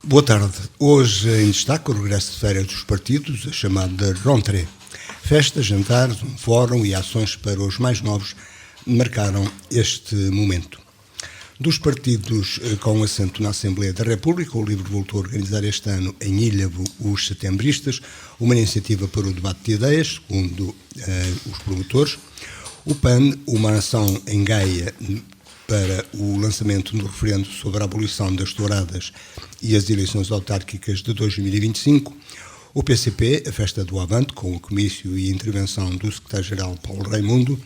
Boa tarde. Hoje em destaque o regresso de férias dos partidos, a chamada rentrée. Festas, jantares, um fórum e ações para os mais novos marcaram este momento. Dos partidos com assento na Assembleia da República, o LIVRE voltou a organizar este ano em Ilhavo os Setembristas, uma iniciativa para o debate de ideias, segundo os promotores. O PAN, uma ação em Gaia para o lançamento do referendo sobre a abolição das touradas e as eleições autárquicas de 2025. O PCP, a festa do Avante, com o comício e a intervenção do secretário-geral Paulo Raimundo.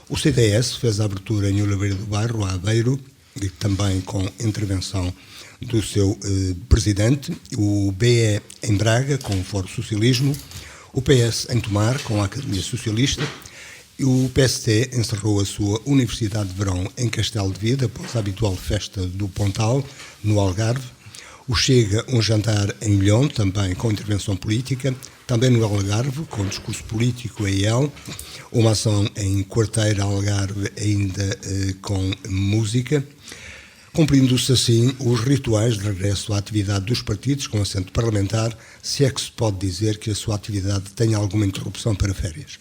O CDS fez a abertura em Oliveira do Bairro, a Aveiro, e também com intervenção do seu presidente. O BE em Braga, com o Fórum Socialismo. O PS em Tomar, com a Academia Socialista. E o PST encerrou a sua Universidade de Verão em Castelo de Vida, após a habitual festa do Pontal, no Algarve. O Chega, um jantar em Lyon, também com intervenção política. Também no Algarve, com discurso político em El. Uma ação em Quarteira, Algarve, ainda com música. Cumprindo-se assim os rituais de regresso à atividade dos partidos com assento parlamentar, se é que se pode dizer que a sua atividade tenha alguma interrupção para férias.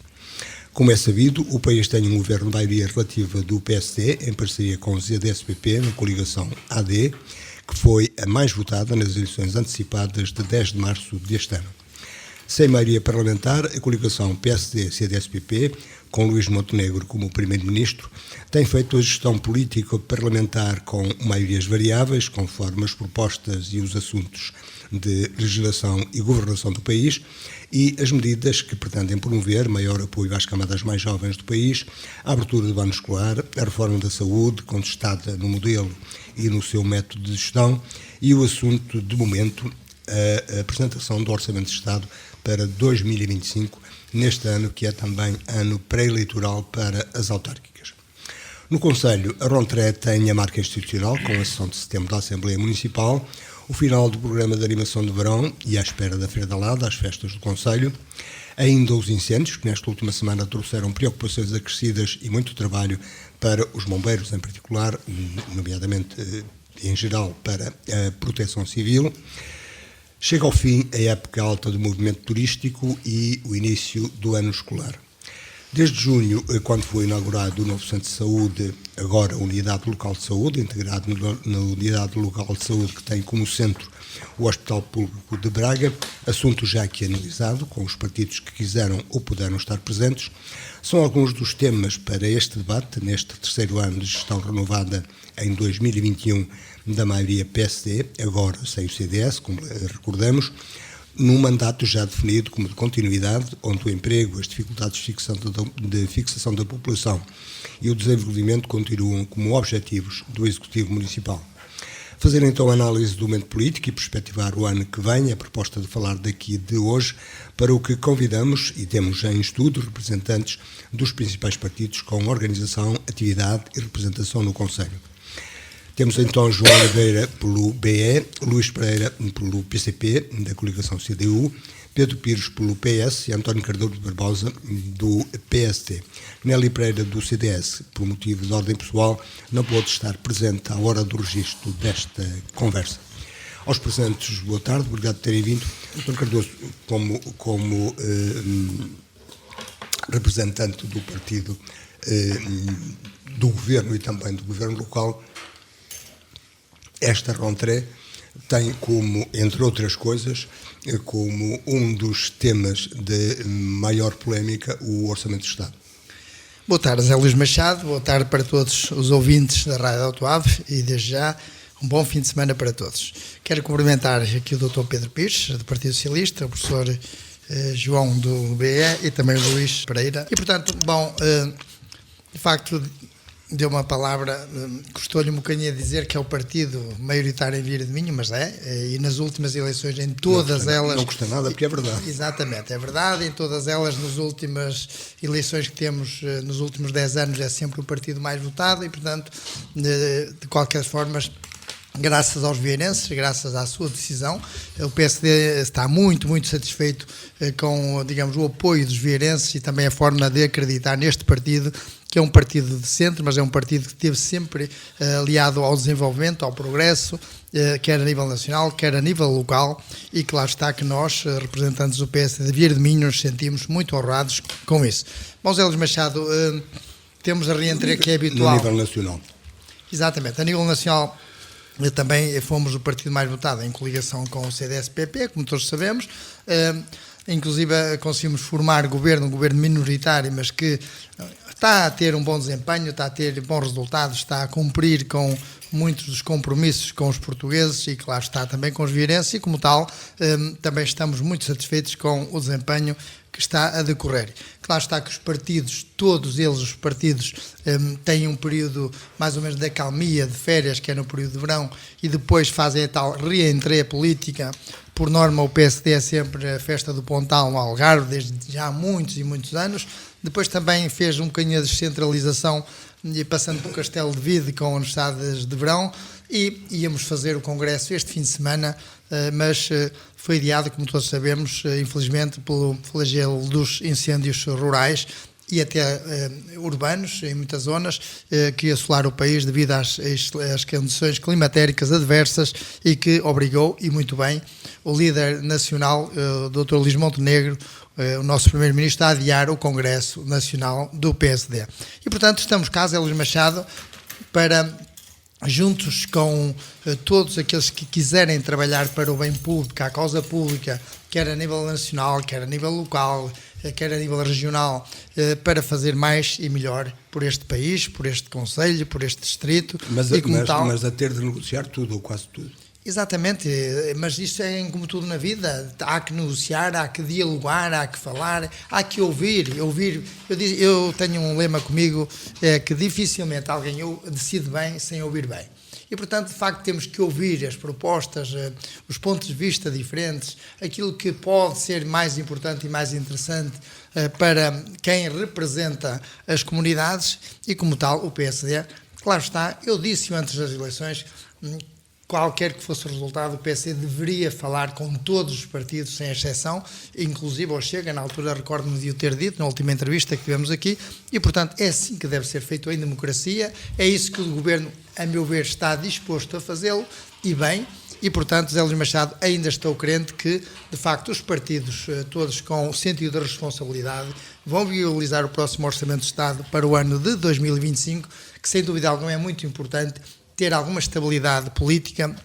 Como é sabido, o país tem um governo de maioria relativa do PSD, em parceria com o ZDSPP, na coligação AD, que foi a mais votada nas eleições antecipadas de 10 de março deste ano. Sem maioria parlamentar, a coligação PSD-CDSPP, com Luís Montenegro como primeiro-ministro, tem feito a gestão político-parlamentar com maiorias variáveis, conforme as propostas e os assuntos de legislação e governação do país, e as medidas que pretendem promover maior apoio às camadas mais jovens do país, a abertura do ano escolar, a reforma da saúde, contestada no modelo e no seu método de gestão, e o assunto, de momento, a apresentação do Orçamento de Estado para 2025, neste ano que é também ano pré-eleitoral para as autárquicas. No Conselho, a rentrée tem a marca institucional, com a sessão de setembro da Assembleia Municipal, o final do programa de animação de verão e à espera da Feira da Lada, as festas do Conselho, ainda os incêndios, que nesta última semana trouxeram preocupações acrescidas e muito trabalho para os bombeiros em particular, nomeadamente, em geral, para a proteção civil. Chega ao fim a época alta do movimento turístico e o início do ano escolar. Desde junho, quando foi inaugurado o novo Centro de Saúde, agora a Unidade Local de Saúde, integrado na Unidade Local de Saúde, que tem como centro o Hospital Público de Braga, assunto já aqui analisado, com os partidos que quiseram ou puderam estar presentes, são alguns dos temas para este debate, neste terceiro ano de gestão renovada em 2021 da maioria PSD, agora sem o CDS, como recordamos, num mandato já definido como de continuidade, onde o emprego, as dificuldades de fixação da população e o desenvolvimento continuam como objetivos do Executivo Municipal. Fazer então a análise do momento político e perspectivar o ano que vem, a proposta de falar daqui de hoje, para o que convidamos e temos em estudo representantes dos principais partidos com organização, atividade e representação no Conselho. Temos então João Oliveira pelo BE, Luís Pereira pelo PCP, da coligação CDU, Pedro Pires pelo PS e António Cardoso de Barbosa do PST. Nelly Pereira do CDS, por motivo de ordem pessoal, não pôde estar presente à hora do registro desta conversa. Aos presentes, boa tarde, obrigado por terem vindo. António Cardoso, como representante do partido do governo e também do governo local, esta rentrée tem como, entre outras coisas, como um dos temas de maior polémica o Orçamento de Estado. Boa tarde, Zé Luís Machado, boa tarde para todos os ouvintes da Rádio Autoave e, desde já, um bom fim de semana para todos. Quero cumprimentar aqui o Dr. Pedro Pires, do Partido Socialista, o professor João do BE e também o Luís Pereira. E, portanto, de facto, deu uma palavra, custou-lhe um bocadinho a dizer que é o partido maioritário em Vila de Minho, mas e nas últimas eleições, em todas elas... Não custa nada, porque é verdade. Exatamente, é verdade, em todas elas, nas últimas eleições que temos, nos últimos 10 anos, é sempre o partido mais votado e, portanto, de qualquer forma, graças aos vieirenses, graças à sua decisão, o PSD está muito, muito satisfeito com, digamos, o apoio dos vieirenses e também a forma de acreditar neste partido que é um partido de centro, mas é um partido que esteve sempre aliado ao desenvolvimento, ao progresso, quer a nível nacional, quer a nível local, e que lá está que nós, representantes do PSD de Vieira de Minho, nos sentimos muito honrados com isso. Bom, Zé Luís Machado, temos a reentrée que é habitual. No nível nacional. Exatamente, a nível nacional também fomos o partido mais votado em coligação com o CDS-PP, como todos sabemos. Inclusive conseguimos formar um governo minoritário, mas que está a ter um bom desempenho, está a ter bons resultados, está a cumprir com muitos dos compromissos com os portugueses e, claro, está também com os vieirenses, e como tal também estamos muito satisfeitos com o desempenho que está a decorrer. Claro está que os partidos, todos eles os partidos, têm um período mais ou menos de acalmia, de férias, que é no período de verão, e depois fazem a tal reentrée política. Por norma, o PSD é sempre a festa do Pontal no Algarve, desde já há muitos e muitos anos. Depois também fez um bocadinho a descentralização, passando pelo Castelo de Vide com universidades de verão, e íamos fazer o congresso este fim de semana, mas foi adiado, como todos sabemos, infelizmente, pelo flagelo dos incêndios rurais e até urbanos, em muitas zonas, que assolar o país devido às condições climatéricas adversas, e que obrigou, e muito bem, o líder nacional, o Dr. Luís Montenegro, o nosso primeiro-ministro, a adiar o Congresso Nacional do PSD. E, portanto, estamos cá, Zé Luís Machado, para, juntos com todos aqueles que quiserem trabalhar para o bem público, a causa pública, quer a nível nacional, quer a nível local, quer a nível regional, para fazer mais e melhor por este país, por este concelho, por este distrito. Mas a ter de negociar tudo, ou quase tudo. Exatamente, mas isso é como tudo na vida, há que negociar, há que dialogar, há que falar, há que ouvir. Eu tenho um lema comigo, que dificilmente alguém decide bem sem ouvir bem. E, portanto, de facto, temos que ouvir as propostas, os pontos de vista diferentes, aquilo que pode ser mais importante e mais interessante para quem representa as comunidades, e, como tal, o PSD, claro está, eu disse antes das eleições, qualquer que fosse o resultado, o PSD deveria falar com todos os partidos, sem exceção, inclusive ao Chega, na altura recordo-me de o ter dito, na última entrevista que tivemos aqui, e, portanto, é assim que deve ser feito em democracia, é isso que o Governo, a meu ver, está disposto a fazê-lo, e bem, e, portanto, Zé Luís Machado, ainda estou crente que, de facto, os partidos, todos com o sentido da responsabilidade, vão viabilizar o próximo Orçamento de Estado para o ano de 2025, que, sem dúvida alguma, é muito importante ter alguma estabilidade política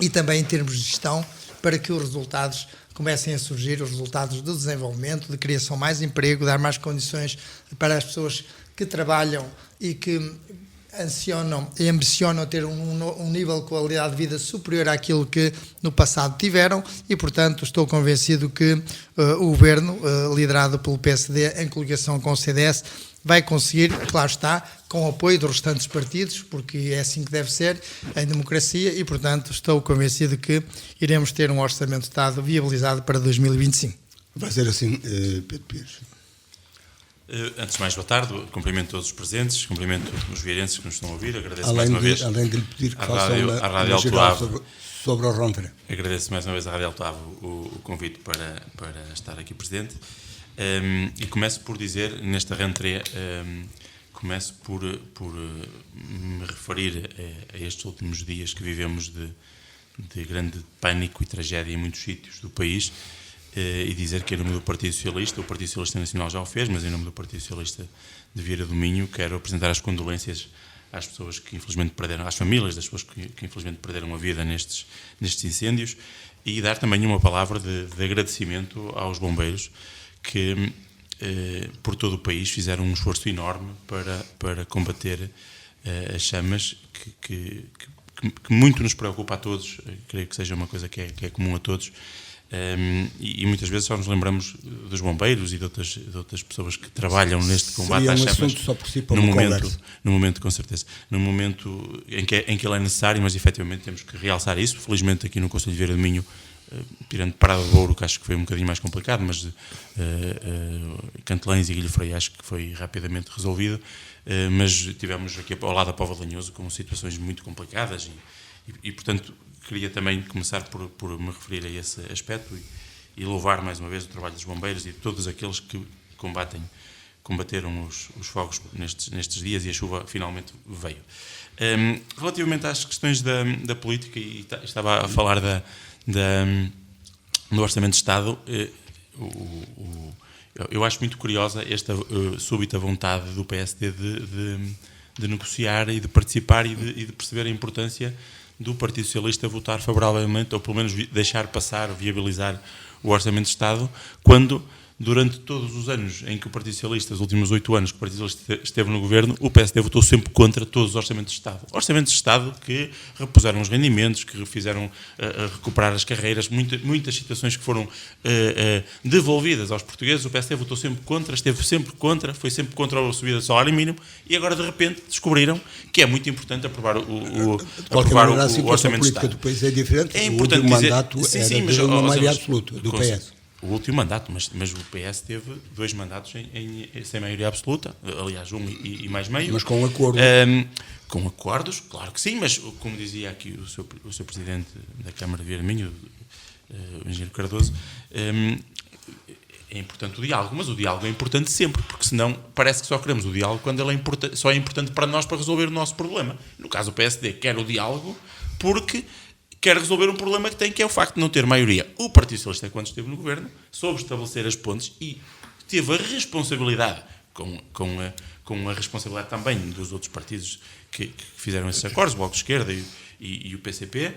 e também em termos de gestão, para que os resultados comecem a surgir, os resultados do desenvolvimento, de criação de mais emprego, dar mais condições para as pessoas que trabalham e que ambicionam ter um nível de qualidade de vida superior àquilo que no passado tiveram, e, portanto, estou convencido que o Governo, liderado pelo PSD em coligação com o CDS, vai conseguir, claro está, com o apoio dos restantes partidos, porque é assim que deve ser em democracia, e, portanto, estou convencido que iremos ter um Orçamento de Estado viabilizado para 2025. Vai ser assim, Pedro Pires. Antes de mais, boa tarde, cumprimento todos os presentes, cumprimento os vieirenses que nos estão a ouvir, agradeço mais uma vez além de lhe pedir que faça à Rádio uma geral sobre o Rontre. Agradeço mais uma vez à Rádio Alto Ave o convite para estar aqui presente, e começo por dizer, nesta rentrée, começo por me referir a estes últimos dias que vivemos de grande pânico e tragédia em muitos sítios do país, e dizer que, em nome do Partido Socialista, o Partido Socialista Nacional já o fez, mas em nome do Partido Socialista de Vieira do Minho, quero apresentar as condolências às pessoas que infelizmente perderam, às famílias das pessoas que infelizmente perderam a vida nestes incêndios, e dar também uma palavra de agradecimento aos bombeiros que por todo o país fizeram um esforço enorme para combater as chamas que muito nos preocupa a todos. Creio que seja uma coisa que é comum a todos. E muitas vezes só nos lembramos dos bombeiros e de outras pessoas que trabalham neste combate às chamas. Só por si, para no momento, com certeza. No momento em que ele é necessário, mas efetivamente temos que realçar isso. Felizmente aqui no Concelho de Vieira do Minho, tirando Parada de Ouro, que acho que foi um bocadinho mais complicado, mas Cantelães e Guilho Freia acho que foi rapidamente resolvido, mas tivemos aqui ao lado da Póvoa de Lanhoso com situações muito complicadas e portanto, queria também começar por me referir a esse aspecto e louvar mais uma vez o trabalho dos bombeiros e de todos aqueles que combatem combateram os fogos nestes dias e a chuva finalmente veio. Relativamente às questões da política, e estava a falar do Orçamento de Estado, eu acho muito curiosa esta súbita vontade do PSD de negociar e de participar e de perceber a importância do Partido Socialista votar favoravelmente, ou pelo menos deixar passar, viabilizar o Orçamento de Estado, quando, durante todos os anos em que o Partido Socialista, os últimos 8 anos que o Partido Socialista esteve no governo, o PSD votou sempre contra todos os Orçamentos de Estado. Orçamentos de Estado que repuseram os rendimentos, que fizeram recuperar as carreiras, muitas situações que foram devolvidas aos portugueses. O PSD votou sempre contra, esteve sempre contra, foi sempre contra a subida do salário mínimo, e agora de repente descobriram que é muito importante aprovar o Orçamento de Estado. Do país é diferente. É importante o dizer, mandato era de uma maioria absoluta do PS. O último mandato, mas o PS teve 2 mandatos sem maioria absoluta, aliás, 1 e mais meio. Mas com acordo. Com acordos, claro que sim, mas como dizia aqui o seu presidente da Câmara de Vierminho, o engenheiro Cardoso, é importante o diálogo, mas o diálogo é importante sempre, porque senão parece que só queremos o diálogo quando ele só é importante para nós para resolver o nosso problema. No caso, o PSD quer o diálogo porque quer resolver um problema que tem, que é o facto de não ter maioria. O Partido Socialista, quando esteve no governo, soube estabelecer as pontes e teve a responsabilidade, com a responsabilidade também dos outros partidos que fizeram esses acordos, o Bloco de Esquerda e o PCP,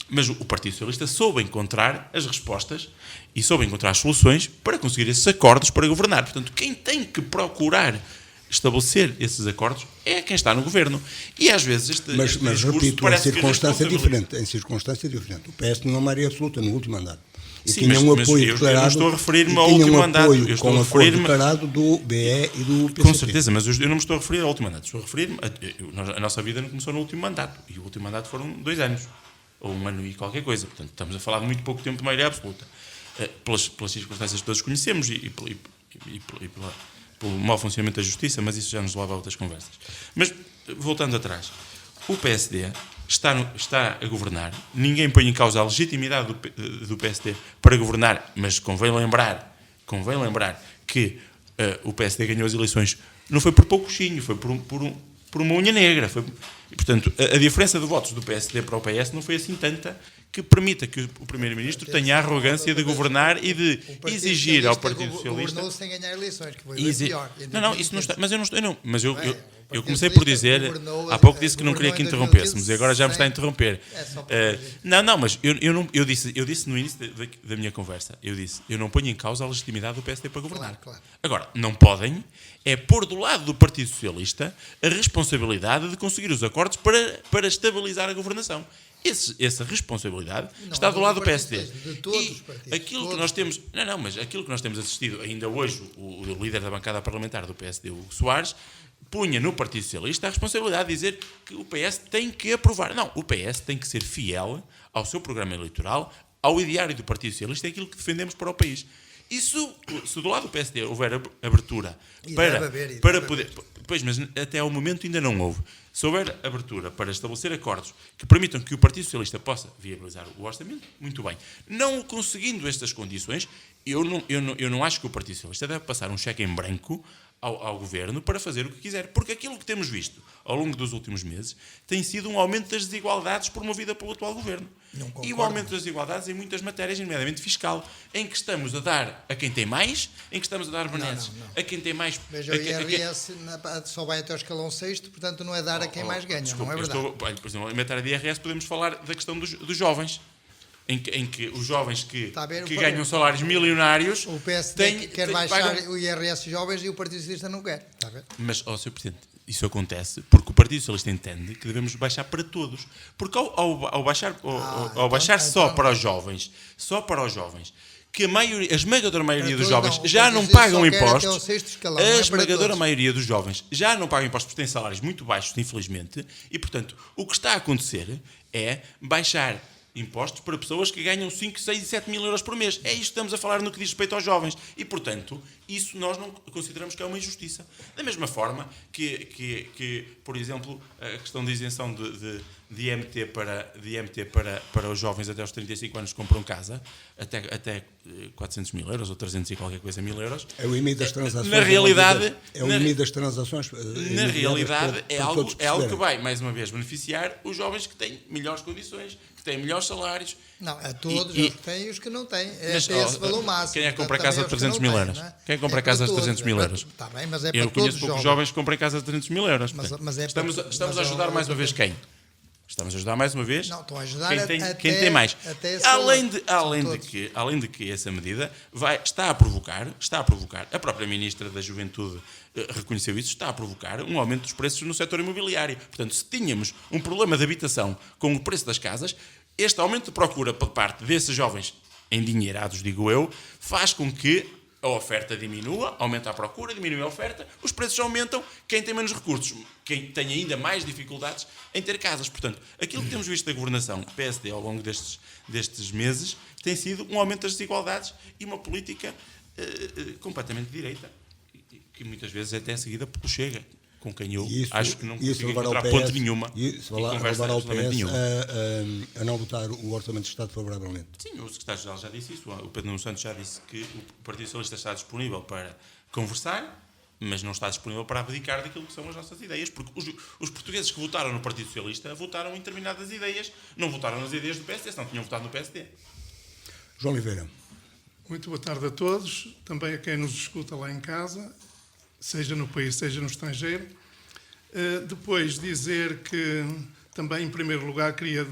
mas o Partido Socialista soube encontrar as respostas e soube encontrar as soluções para conseguir esses acordos para governar. Portanto, quem tem que procurar estabelecer esses acordos é quem está no governo. E às vezes Mas repito, em circunstância diferente. O PS tinha uma maioria absoluta no último mandato. E sim, tinha um apoio declarado. Eu não estou a referir-me ao último mandato. Eu estou com a acordo declarado do BE e do PCP. Com certeza, mas eu não me estou a referir ao último mandato. Estou a referir-me a nossa vida não começou no último mandato. E o último mandato foram 2 anos. Ou 1 ano e qualquer coisa. Portanto, estamos a falar de muito pouco tempo de maioria absoluta. Pelas circunstâncias que todos conhecemos e pelo mau funcionamento da justiça, mas isso já nos leva a outras conversas. Mas, voltando atrás, o PSD está a governar, ninguém põe em causa a legitimidade do PSD para governar, mas convém lembrar que o PSD ganhou as eleições, não foi por pouquinho, foi por uma unha negra. E, portanto, a diferença de votos do PSD para o PS não foi assim tanta que permita que o Primeiro-Ministro tenha a arrogância de governar e de exigir ao Partido Socialista... Governou sem ganhar eleições, que foi pior. Não, isso não está... Mas eu não estou... Mas eu comecei por dizer... Há pouco disse que não queria que interrompêssemos e agora já me está a interromper. Mas eu disse no início da minha conversa, eu não ponho em causa a legitimidade do PSD para governar. Claro. Agora, não podem pôr do lado do Partido Socialista a responsabilidade de conseguir os acordos para estabilizar a governação. Essa responsabilidade está do lado do PSD. De todos os partidos. Aquilo que nós temos... mas aquilo que nós temos assistido, ainda hoje, o líder da bancada parlamentar do PSD, Hugo Soares, punha no Partido Socialista a responsabilidade de dizer que o PS tem que aprovar. Não, o PS tem que ser fiel ao seu programa eleitoral, ao ideário do Partido Socialista, é aquilo que defendemos para o país. E se do lado do PSD houver abertura para poder... Pois, mas até ao momento ainda não houve. Se houver abertura para estabelecer acordos que permitam que o Partido Socialista possa viabilizar o orçamento, muito bem. Não conseguindo estas condições, eu não acho que o Partido Socialista deve passar um cheque em branco ao Governo para fazer o que quiser. Porque aquilo que temos visto ao longo dos últimos meses tem sido um aumento das desigualdades promovido pelo atual Governo. E o aumento das desigualdades em muitas matérias, nomeadamente fiscal, em que estamos a dar a quem tem mais, em que estamos a dar benesses a quem tem mais... Mas o IRS só vai até ao escalão 6º, portanto não é dar a quem mais ganha, desculpa, não é verdade? Por exemplo, em matéria de IRS podemos falar da questão dos jovens. Em que os jovens que ganham salários milionários... O PSD quer baixar o IRS jovens e o Partido Socialista não quer. Está a ver? Mas, Sr. Presidente, isso acontece porque o Partido Socialista entende que devemos baixar para todos. Porque ao baixar só para os jovens, que a esmagadora maioria dos jovens já não pagam impostos, a esmagadora maioria dos jovens já não pagam impostos porque têm salários muito baixos, infelizmente, e, portanto, o que está a acontecer é baixar impostos para pessoas que ganham 5, 6 e 7 mil euros por mês. É isto que estamos a falar no que diz respeito aos jovens. E, portanto, isso nós não consideramos que é uma injustiça. Da mesma forma que por exemplo, a questão da isenção de IMT para os jovens até aos 35 anos que compram casa, até 400 mil euros ou 300 e qualquer coisa mil euros. É o limite das transações. Na realidade, é o limite das transações. Na realidade, é algo que vai, mais uma vez, beneficiar os jovens que têm melhores condições, que têm melhores salários. Não, a todos os que têm e os que não têm. É esse valor máximo. Quem é que compra casa de 300 mil euros? Quem compra casa de 300 mil euros? Está bem, mas é para eu todos conheço poucos jovens que compram casa de 300 mil euros. Mas é estamos a ajudar mais uma vez quem? Estamos a ajudar mais uma vez não, estão a ajudar quem tem mais. Além de que essa medida está a provocar, a própria Ministra da Juventude reconheceu isso, está a provocar um aumento dos preços no setor imobiliário. Portanto, se tínhamos um problema de habitação com o preço das casas, este aumento de procura por parte desses jovens endinheirados, digo eu, faz com que a oferta diminua, aumenta a procura, diminui a oferta, os preços aumentam, quem tem menos recursos, quem tem ainda mais dificuldades em ter casas. Portanto, aquilo que temos visto da governação PSD ao longo destes meses tem sido um aumento das desigualdades e uma política completamente de direita, que muitas vezes é até seguida pelo Chega, com quem eu acho que não consigo encontrar ponto nenhuma e conversa absolutamente nenhuma. A não votar o Orçamento de Estado favoravelmente. Sim, o Secretário-Geral já disse isso. O Pedro Nuno Santos já disse que o Partido Socialista está disponível para conversar, mas não está disponível para abdicar daquilo que são as nossas ideias, porque os portugueses que votaram no Partido Socialista votaram em determinadas ideias, não votaram nas ideias do PSD, senão tinham votado no PSD. João Oliveira. Muito boa tarde a todos, também a quem nos escuta lá em casa, seja no país, seja no estrangeiro. Depois dizer que também, em primeiro lugar, queria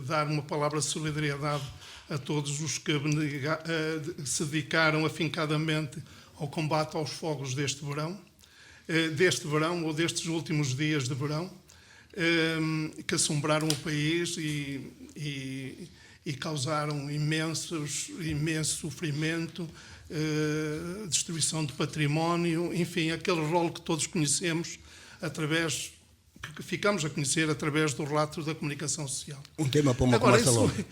dar uma palavra de solidariedade a todos os que se dedicaram afincadamente ao combate aos fogos deste verão ou destes últimos dias de verão, que assombraram o país e causaram imenso sofrimento, destruição de património, enfim, aquele rolo que todos conhecemos que ficamos a conhecer através do relato da comunicação social. Um tema para uma conversa longa.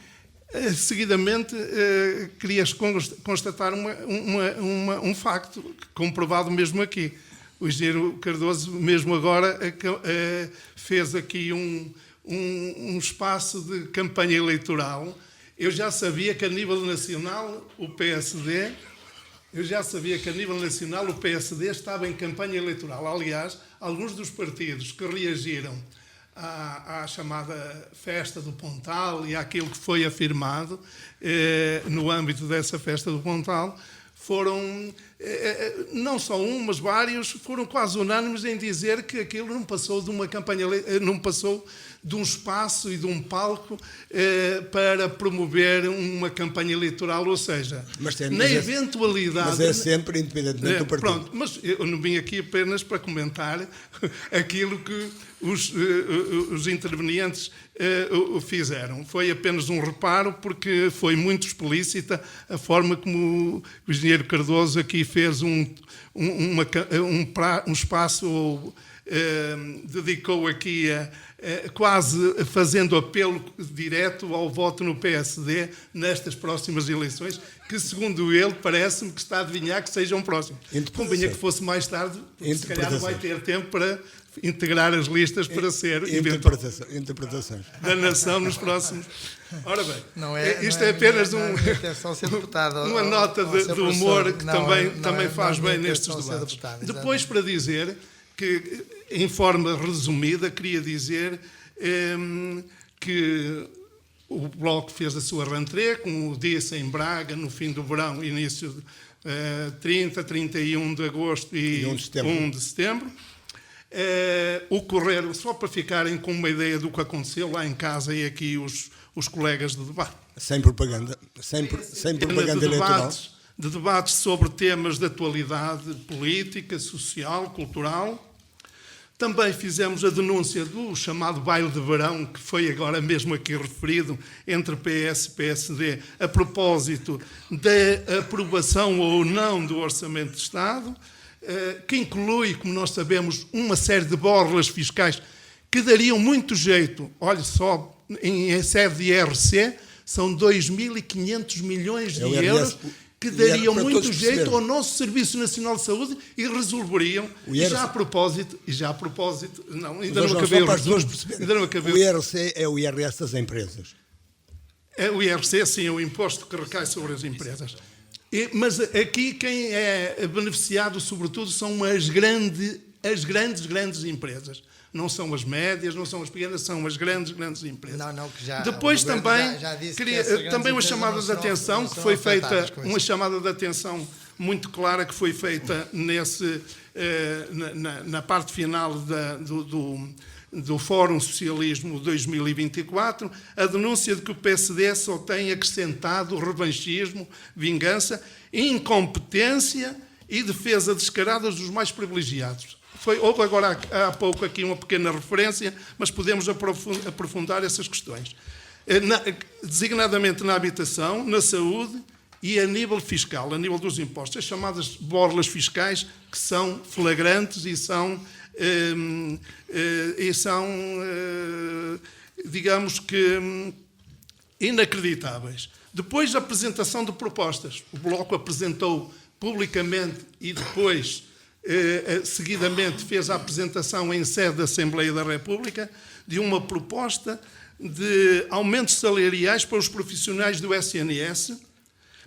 Seguidamente, queria constatar um facto comprovado mesmo aqui. O engenheiro Cardoso, mesmo agora, fez aqui um espaço de campanha eleitoral. Eu já sabia que a nível nacional o PSD estava em campanha eleitoral. Aliás, alguns dos partidos que reagiram à chamada festa do Pontal e àquilo que foi afirmado no âmbito dessa festa do Pontal, foram, não só um, mas vários, foram quase unânimes em dizer que aquilo não passou de uma campanha, não passou de um espaço e de um palco para promover uma campanha eleitoral, ou seja, eventualidade... Mas é sempre independentemente do partido. Pronto, mas eu não vim aqui apenas para comentar aquilo que os intervenientes fizeram. Foi apenas um reparo, porque foi muito explícita a forma como o engenheiro Cardoso aqui fez um espaço, dedicou aqui quase fazendo apelo direto ao voto no PSD nestas próximas eleições, que segundo ele parece-me que está a adivinhar que sejam próximos. Convinha que fosse mais tarde, porque se calhar não vai ter tempo para integrar as listas para ser interpretações da nação nos próximos. Ora bem, isto é apenas uma nota de humor que também faz bem nestes debates. Depois, para dizer que, em forma resumida, queria dizer que o Bloco fez a sua rentrée, como disse, em Braga, no fim do verão, início de 30, 31 de agosto e 1 de setembro. Ocorreram, só para ficarem com uma ideia do que aconteceu lá em casa e aqui os colegas de debate. Sem propaganda eleitoral. De debates sobre temas de atualidade política, social, cultural. Também fizemos a denúncia do chamado baile de verão, que foi agora mesmo aqui referido, entre PS e PSD, a propósito da aprovação ou não do Orçamento de Estado, que inclui, como nós sabemos, uma série de borlas fiscais que dariam muito jeito. Olha só, em sede de IRC, são 2.500 milhões de euros que dariam para muito todos jeito perceberem. ao nosso Serviço Nacional de Saúde e resolveriam. O E IRC já a propósito, não, ainda Mas não não, acabei só o para as pessoas resumo. perceberem. Ainda não acabei. O IRC é o IRS das empresas. É o IRC, sim, é o imposto que recai sobre as empresas. Mas aqui quem é beneficiado, sobretudo, são as grandes empresas. Não são as médias, não são as pequenas, são as grandes empresas. Não, que já, Depois o governo também, já disse queria que essas grandes também uma empresas chamada não de serão- atenção não que serão foi afetadas feita, com uma isso. chamada de atenção muito clara que foi feita na parte final do Fórum Socialismo 2024, a denúncia de que o PSD só tem acrescentado revanchismo, vingança, incompetência e defesa descarada dos mais privilegiados. Houve agora há pouco aqui uma pequena referência, mas podemos aprofundar essas questões. Designadamente na habitação, na saúde e a nível fiscal, a nível dos impostos, as chamadas borlas fiscais que são flagrantes e são digamos que, inacreditáveis. Depois da apresentação de propostas, o Bloco apresentou publicamente e depois, seguidamente, fez a apresentação em sede da Assembleia da República de uma proposta de aumentos salariais para os profissionais do SNS,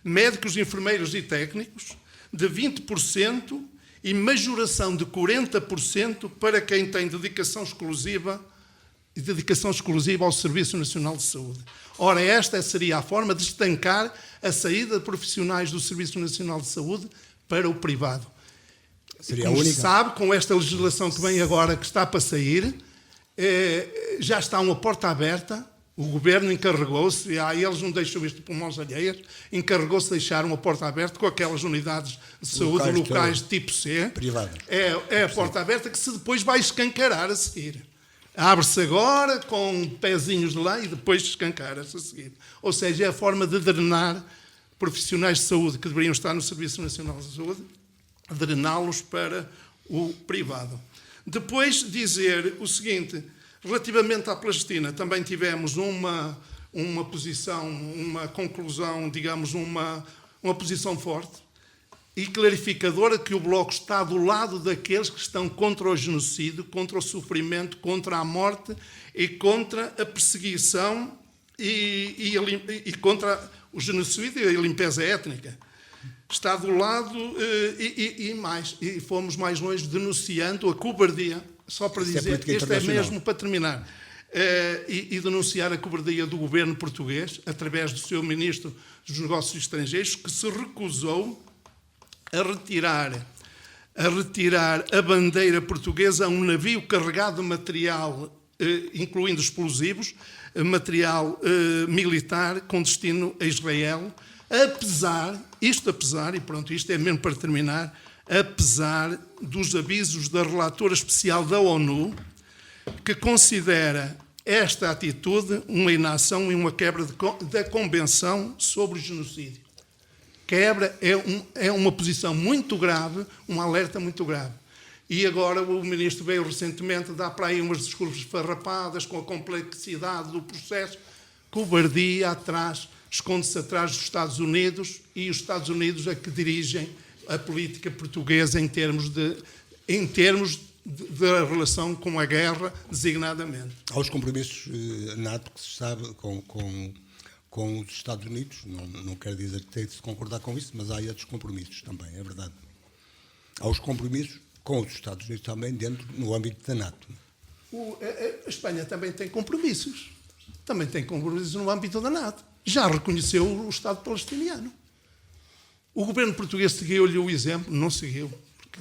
médicos, enfermeiros e técnicos, de 20% e majoração de 40% para quem tem dedicação exclusiva ao Serviço Nacional de Saúde. Ora, esta seria a forma de estancar a saída de profissionais do Serviço Nacional de Saúde para o privado. Seria Como a se única. sabe, com esta legislação que vem agora, que está para sair, já está uma porta aberta. O Governo encarregou-se, e eles não deixam isto por mãos alheias, encarregou-se de deixar uma porta aberta com aquelas unidades de saúde locais de tipo C. Privadas. É a porta aberta que se depois vai escancarar a seguir. Abre-se agora com pezinhos de lá e depois escancara-se a seguir. Ou seja, é a forma de drenar profissionais de saúde que deveriam estar no Serviço Nacional de Saúde, drená-los para o privado. Depois dizer o seguinte, relativamente à Palestina, também tivemos uma posição, uma conclusão, digamos, uma posição forte e clarificadora que o Bloco está do lado daqueles que estão contra o genocídio, contra o sofrimento, contra a morte e contra a perseguição e contra o genocídio e a limpeza étnica. Está do lado e fomos mais longe denunciando a cobardia, só para dizer, este é mesmo para terminar, e denunciar a cobardia do governo português, através do seu Ministro dos Negócios Estrangeiros, que se recusou a retirar a bandeira portuguesa a um navio carregado de material, incluindo explosivos, material militar com destino a Israel, apesar, e pronto, isto é mesmo para terminar, apesar dos avisos da relatora especial da ONU, que considera esta atitude uma inação e uma quebra da Convenção sobre o Genocídio. Quebra é uma posição muito grave, um alerta muito grave. E agora o Ministro veio recentemente dar para aí umas desculpas farrapadas com a complexidade do processo, cobardia atrás, esconde-se atrás dos Estados Unidos, e os Estados Unidos é que dirigem a política portuguesa em termos da relação com a guerra, designadamente. Há os compromissos NATO que se sabe com os Estados Unidos, não quero dizer que tem de se concordar com isso, mas há outros compromissos também, é verdade. Há os compromissos com os Estados Unidos também no âmbito da NATO. A Espanha também tem compromissos. Também tem compromissos no âmbito da NATO. Já reconheceu o Estado palestiniano. O governo português seguiu-lhe o exemplo? Não seguiu.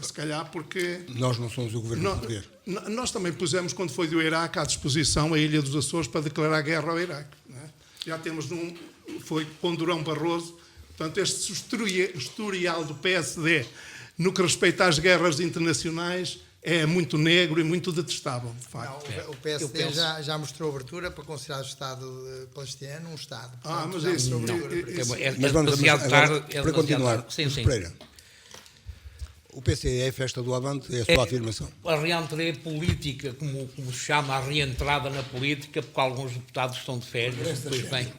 Se calhar porque... Nós não somos o governo português. Nós também pusemos, quando foi do Iraque, à disposição a Ilha dos Açores para declarar guerra ao Iraque. Não é? Já temos foi com Durão Barroso. Portanto, este historial do PSD, no que respeita às guerras internacionais, é muito negro e muito detestável, de facto. Não, o PSD já mostrou abertura para considerar o Estado palestiniano um Estado. Mas isso... Mas vamos demasiado tarde. para continuar, Sim. Pereira, o PCE é festa do Avante, é a sua afirmação. A reentrée política, como se chama, a reentrada na política, porque alguns deputados estão de férias.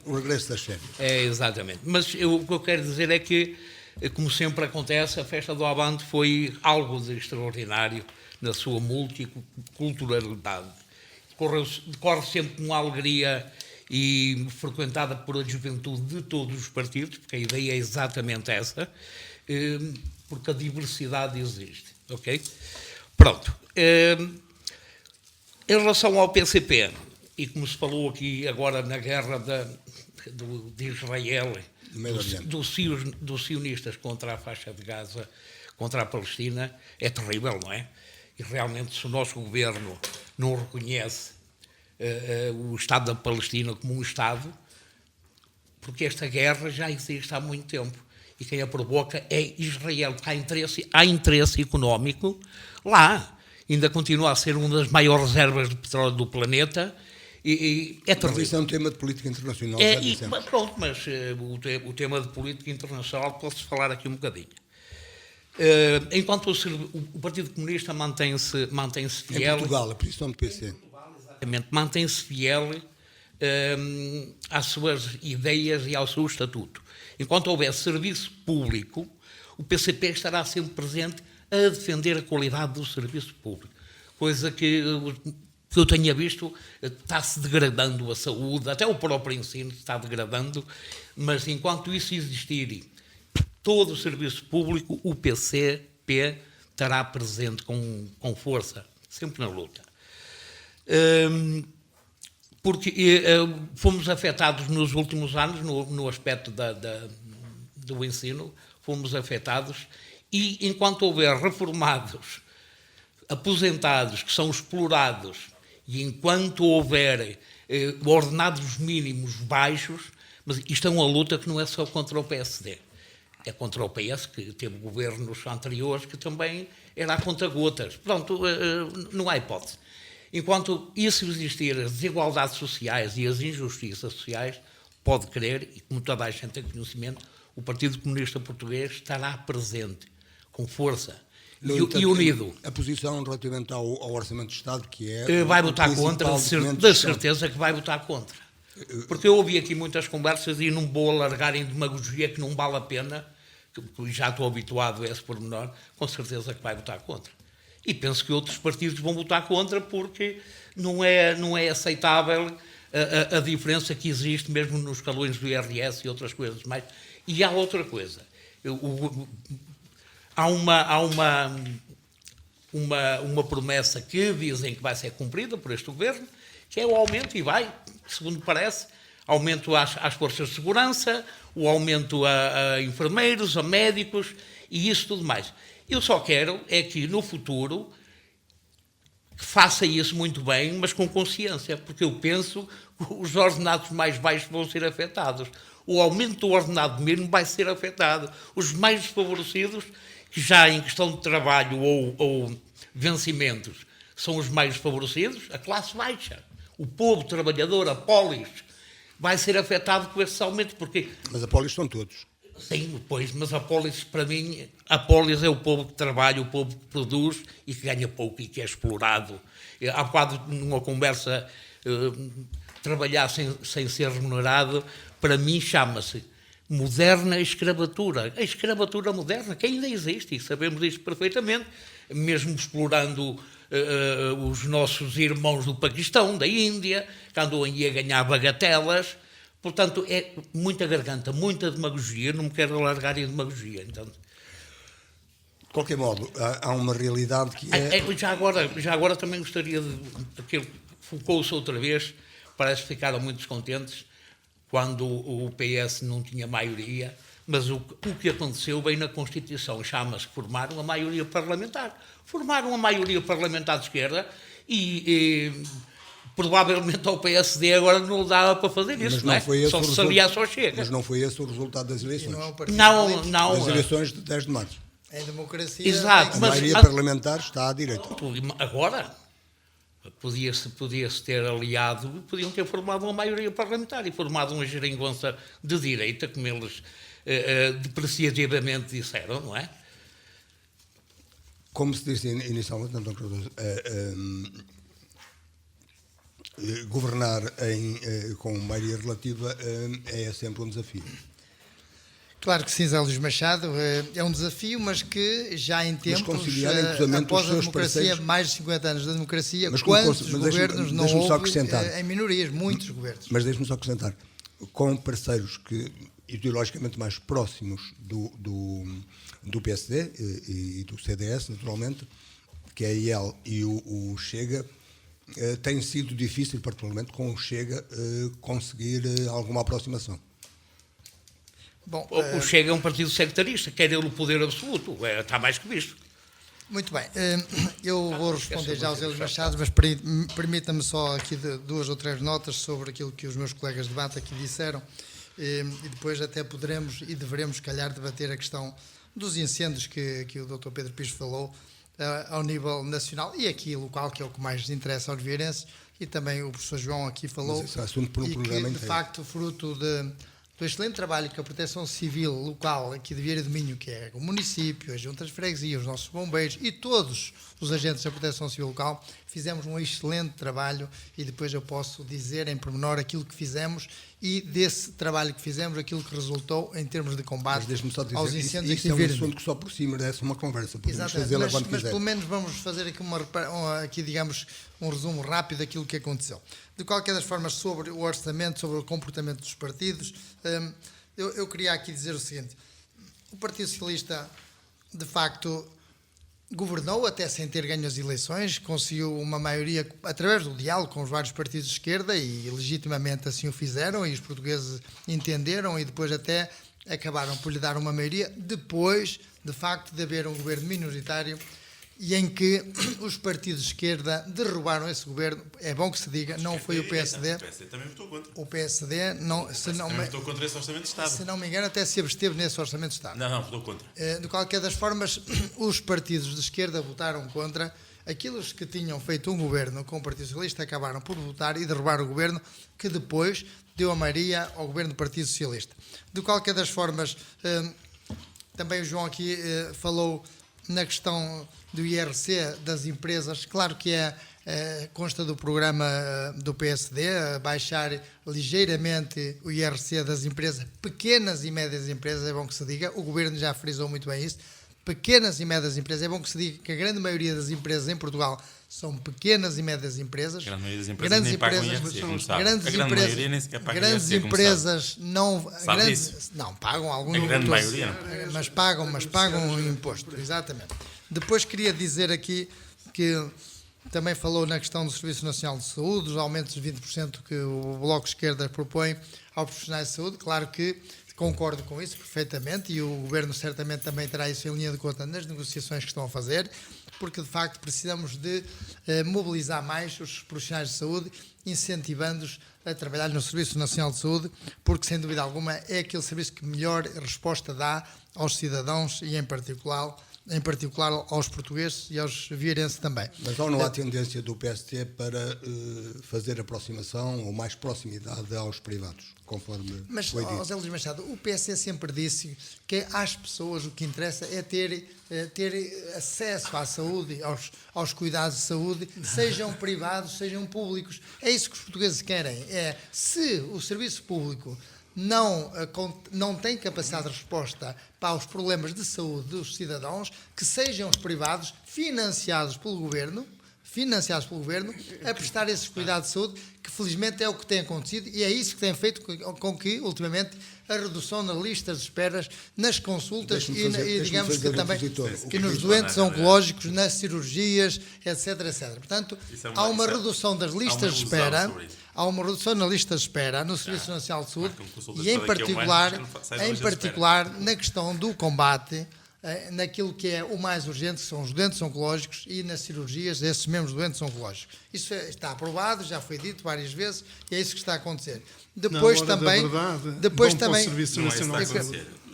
O regresso das férias. É, exatamente. Mas o que eu quero dizer é que como sempre acontece, a Festa do Avante foi algo de extraordinário na sua multiculturalidade. Decorre sempre com uma alegria e frequentada por a juventude de todos os partidos, porque a ideia é exatamente essa, porque a diversidade existe, ok? Pronto. Em relação ao PCP, e como se falou aqui agora na guerra de Israel, dos sionistas contra a faixa de Gaza, contra a Palestina, é terrível, não é? E realmente, se o nosso governo não reconhece o Estado da Palestina como um Estado, porque esta guerra já existe há muito tempo, e quem a provoca é Israel, porque há interesse económico lá. Ainda continua a ser uma das maiores reservas de petróleo do planeta, e é terrível. Mas isso é um tema de política internacional, pronto, mas o tema de política internacional pode-se falar aqui um bocadinho. Enquanto o Partido Comunista mantém-se fiel... Em Portugal, a posição do PC. Exatamente, mantém-se fiel às suas ideias e ao seu estatuto. Enquanto houver serviço público, o PCP estará sempre presente a defender a qualidade do serviço público. Coisa que eu tenha visto, está-se degradando a saúde, até o próprio ensino está degradando, mas enquanto isso existir, todo o serviço público, o PCP estará presente com força, sempre na luta. Porque fomos afetados nos últimos anos, no aspecto do ensino, fomos afetados, e enquanto houver reformados, aposentados, que são explorados, e enquanto houver ordenados mínimos baixos, mas isto é uma luta que não é só contra o PSD, é contra o PS, que teve governos anteriores que também era a conta-gotas. Pronto, não há hipótese. Enquanto isso existir, as desigualdades sociais e as injustiças sociais, pode crer, e como toda a gente tem conhecimento, o Partido Comunista Português estará presente, com força e unido. A posição relativamente ao Orçamento de Estado, que é... vai votar contra, de certeza que vai votar contra. Porque eu ouvi aqui muitas conversas e não vou alargar em demagogia, que não vale a pena, que já estou habituado a esse pormenor, com certeza que vai votar contra. E penso que outros partidos vão votar contra, porque não é aceitável a diferença que existe mesmo nos escalões do IRS e outras coisas mais. E há outra coisa. Há uma promessa que dizem que vai ser cumprida por este governo, que é o aumento, e vai, segundo parece, aumento às forças de segurança, o aumento a enfermeiros, a médicos e isso tudo mais. Eu só quero é que no futuro que faça isso muito bem, mas com consciência, porque eu penso que os ordenados mais baixos vão ser afetados. O aumento do ordenado mínimo vai ser afetado. Os mais desfavorecidos, que já em questão de trabalho ou vencimentos são os mais desfavorecidos, a classe baixa, o povo trabalhador, a polis, vai ser afetado com esse aumento. Porque... Mas a polis são todos. Sim, pois, mas a polis, para mim, a polis é o povo que trabalha, o povo que produz e que ganha pouco e que é explorado. Há bocado, numa conversa, trabalhar sem ser remunerado, para mim chama-se moderna escravatura. A escravatura moderna, que ainda existe, e sabemos isto perfeitamente, mesmo explorando os nossos irmãos do Paquistão, da Índia, que andam aí a ganhar bagatelas. Portanto, é muita garganta, muita demagogia, não me quero alargar em demagogia. Então... De qualquer modo, há uma realidade que é... Já agora também gostaria de... Aquilo focou-se outra vez, parece que ficaram muito descontentes quando o PS não tinha maioria, mas o que aconteceu bem na Constituição, chama-se formar uma maioria parlamentar. Formaram uma maioria parlamentar de esquerda e provavelmente ao PSD agora não dava para fazer isso, não é? Só se aliás só chega. Mas não foi esse o resultado das eleições. Não. Das eleições de 10 de março. Em democracia... Exato. A maioria parlamentar está à direita. Agora, podia-se ter aliado, podiam ter formado uma maioria parlamentar e formado uma geringonça de direita, como eles depreciativamente disseram, não é? Como se disse inicialmente, António Cardoso, governar com maioria relativa é sempre um desafio. Claro que sim, Zé Luís Machado, é um desafio, mas que já em tempos, conciliar em cruzamento após os a seus democracia, parceiros. mais de 50 anos da democracia, Mas quantos mas governos não deixa-me só houve acrescentar. em minorias, muitos governos. Mas deixe-me só acrescentar, com parceiros que ideologicamente mais próximos do PSD e do CDS, naturalmente, que é a IEL e o Chega, tem sido difícil, particularmente com o Chega, conseguir alguma aproximação. Bom, O Chega é um partido sectarista, quer ele o poder absoluto, está mais que visto. muito bem, eu vou responder já aos Zé Luís Machado, mas permita-me só aqui 2 ou 3 notas sobre aquilo que os meus colegas de debate aqui disseram, e depois até poderemos e deveremos, se calhar, debater a questão dos incêndios que o Dr. Pedro Pires falou ao nível nacional e aqui local, que é o que mais nos interessa aos vieirenses, e também o professor João aqui falou, Mas esse é assunto para um e programa que, de inteiro. facto, fruto do excelente trabalho que a Proteção Civil local aqui de Vieira do Minho, que é o município, as juntas de freguesia, os nossos bombeiros e todos os agentes da Proteção Civil local, fizemos um excelente trabalho e depois eu posso dizer em pormenor aquilo que fizemos e desse trabalho que fizemos, aquilo que resultou em termos de combate Mas deixe-me só dizer, aos incêndios isso aqui é em um Vieira do assunto Minho. que só por si merece uma conversa, podemos Exatamente, fazê-la mas quando quiser. pelo menos vamos fazer aqui, aqui, digamos, um resumo rápido daquilo que aconteceu. De qualquer das formas, sobre o orçamento, sobre o comportamento dos partidos, eu queria aqui dizer o seguinte: o Partido Socialista, de facto, governou até sem ter ganho as eleições, conseguiu uma maioria através do diálogo com os vários partidos de esquerda e legitimamente assim o fizeram e os portugueses entenderam e depois até acabaram por lhe dar uma maioria depois, de facto, de haver um governo minoritário e em que os partidos de esquerda derrubaram esse governo. É bom que se diga, não foi o PSD. O PSD também votou contra. O PSD, não, se não, Também votou contra esse Orçamento de Estado. se não me engano, até se absteve nesse Orçamento de Estado. Não, votou contra. De qualquer das formas, os partidos de esquerda votaram contra. Aqueles que tinham feito um governo com o Partido Socialista acabaram por votar e derrubar o governo que depois deu a maioria ao governo do Partido Socialista. De qualquer das formas, também o João aqui falou na questão do IRC das empresas. Claro que consta do programa do PSD baixar ligeiramente o IRC das empresas, pequenas e médias empresas, é bom que se diga, o Governo já frisou muito bem isso, pequenas e médias empresas, é bom que se diga que a grande maioria das empresas em Portugal são pequenas e médias empresas. A grande maioria das empresas nem pagam IRC, como sabe. Grandes A grande empresas, maioria nem sequer paga grandes IRC, como empresas não, Sabe disso? não pagam algum A grande maioria não. mas pagam o imposto, exatamente. Depois queria dizer aqui que também falou na questão do Serviço Nacional de Saúde, os aumentos de 20% que o Bloco de Esquerda propõe aos profissionais de saúde. Claro que concordo com isso perfeitamente e o Governo certamente também terá isso em linha de conta nas negociações que estão a fazer, porque de facto precisamos de mobilizar mais os profissionais de saúde, incentivando-os a trabalhar no Serviço Nacional de Saúde, porque sem dúvida alguma é aquele serviço que melhor resposta dá aos cidadãos e em particular aos portugueses e aos vieirenses também. Mas não há tendência do PST para fazer aproximação ou mais proximidade aos privados, conforme Mas, foi dito. José Luís Machado, o PSD sempre disse que às pessoas o que interessa é ter acesso à saúde, aos cuidados de saúde, sejam privados, sejam públicos. É isso que os portugueses querem. Se o serviço público não tem capacidade de resposta para os problemas de saúde dos cidadãos, que sejam os privados financiados pelo governo, a prestar esses cuidados de saúde, que felizmente é o que tem acontecido e é isso que tem feito com que, ultimamente, a redução nas listas de esperas, nas consultas e digamos que também que nos doentes oncológicos, nas cirurgias, etc. Portanto, há uma redução das listas de espera, há uma redução na lista de espera no Serviço Nacional de Saúde e, em particular, na questão do combate naquilo que é o mais urgente, que são os doentes oncológicos e nas cirurgias desses mesmos doentes oncológicos. Isso está aprovado, já foi dito várias vezes e é isso que está a acontecer. Depois também,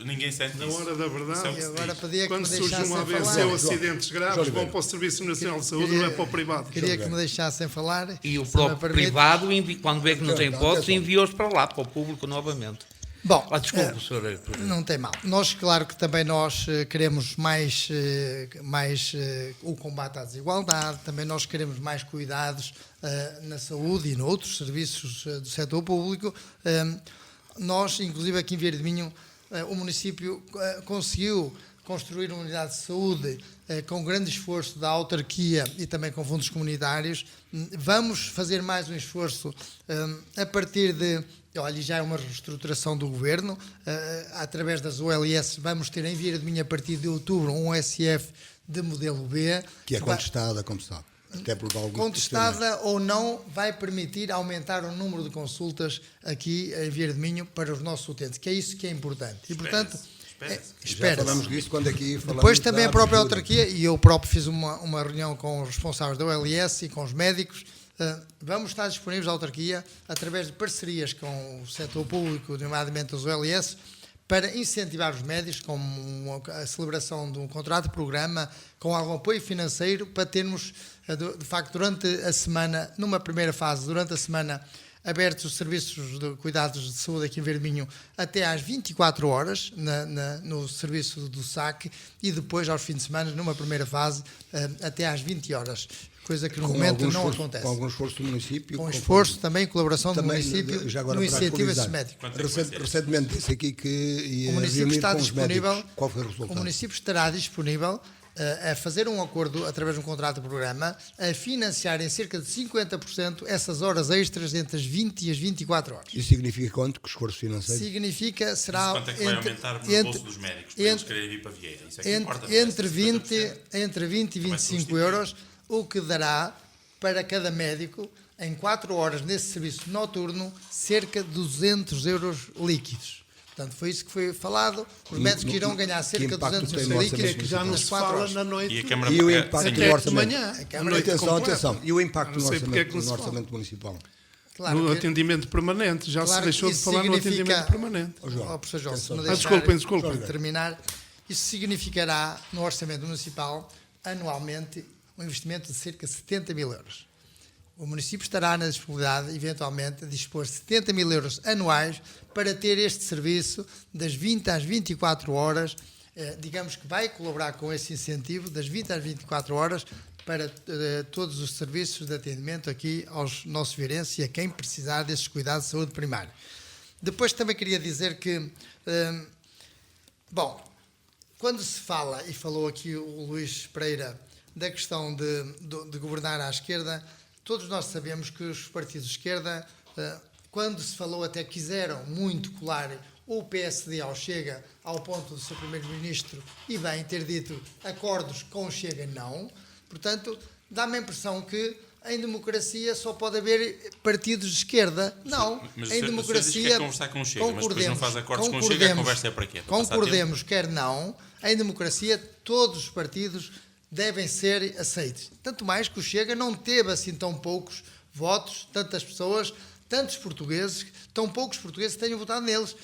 ninguém sente na isso. hora da verdade, agora pedia que quando me surge um deixassem AVC falar. ou acidentes graves, vão para o Serviço Nacional de Saúde, não é para o privado. Queria que me deixassem falar. E o se me próprio permite. privado, quando vê que não tem hipótese, envia-os para lá, para o público novamente. Bom, Desculpe, senhor. não tem mal. Nós, claro que também nós queremos mais o combate à desigualdade, também nós queremos mais cuidados na saúde e noutros serviços do setor público. Nós, inclusive aqui em Vieira de Minho, o município conseguiu construir uma unidade de saúde com grande esforço da autarquia e também com fundos comunitários. Vamos fazer mais um esforço a partir de... Olha, já é uma reestruturação do governo, através das OLS vamos ter em Vieira de Minho a partir de outubro um OSF de modelo B. Que é contestada, como sabe. Até por alguns Contestada ou não, vai permitir aumentar o número de consultas aqui em Vieira de Minho para os nossos utentes, que é isso que é importante. E, portanto, Já falamos disso quando aqui falamos. depois também a própria abertura. autarquia, e eu próprio fiz uma reunião com os responsáveis da OLS e com os médicos. Vamos estar disponíveis à autarquia, através de parcerias com o setor público, nomeadamente as OLS, para incentivar os médicos, com a celebração de um contrato de programa, com algum apoio financeiro, para termos, de facto, durante a semana, numa primeira fase, durante a semana, abertos os serviços de cuidados de saúde aqui em Vieira de Minho até às 24 horas no serviço do SAC e depois aos fins de semana, numa primeira fase, até às 20 horas. Coisa que no momento não acontece. Com algum esforço do município. Com esforço também, colaboração do Também, município já agora no para incentivo a esses atualizar. médicos. Recentemente disse aqui que ia O município reunir está com os disponível. médicos. Qual foi o resultado? O município estará disponível a fazer um acordo através de um contrato de programa, a financiar em cerca de 50% essas horas extras entre as 20 e as 24 horas. Isso significa quanto? Que esforço financeiro? Significa, será Quanto é que vai aumentar no bolso dos médicos para eles quererem vir para Vieira? Isso é que importa, não é? entre 20 e 25 euros, o que dará para cada médico, em 4 horas nesse serviço noturno, cerca de 200 euros líquidos. Portanto, foi isso que foi falado. Os médicos que irão ganhar cerca de impacto 200 tem euros no líquidos orçamento Que já não nas se 4 fala horas. na noite. E a Câmara E o paga impacto 100 do Até orçamento? de manhã. A A noite Atenção, completa. atenção. E o impacto Não no sei porque é que não se orçamento fala. municipal? Claro No que- atendimento permanente. Já se claro deixou que de isso falar no significa- atendimento permanente. Professor João, se me Desculpem. terminar, isso significará no orçamento municipal anualmente um investimento de cerca de 70 mil euros. O município estará na disponibilidade, eventualmente, de dispor 70 mil euros anuais para ter este serviço das 20 às 24 horas, digamos que vai colaborar com esse incentivo das 20 às 24 horas para todos os serviços de atendimento aqui aos nossos vieirenses e a quem precisar desses cuidados de saúde primária. Depois também queria dizer que, quando se fala, e falou aqui o Luís Pereira, da questão de governar à esquerda, todos nós sabemos que os partidos de esquerda, quando se falou até quiseram muito colar o PSD ao Chega, ao ponto do seu primeiro-ministro, e bem ter dito acordos com o Chega não. Portanto, dá-me a impressão que em democracia só pode haver partidos de esquerda. Não, Mas em o senhor diz que democracia quer conversar com o Chega, mas depois não faz acordos com o Chega, a conversa é para quê? Para passar concordemos, quer não, em democracia todos os partidos devem ser aceitos. Tanto mais que o Chega não teve assim tão poucos votos, tantas pessoas, tantos portugueses, tão poucos portugueses que tenham votado neles.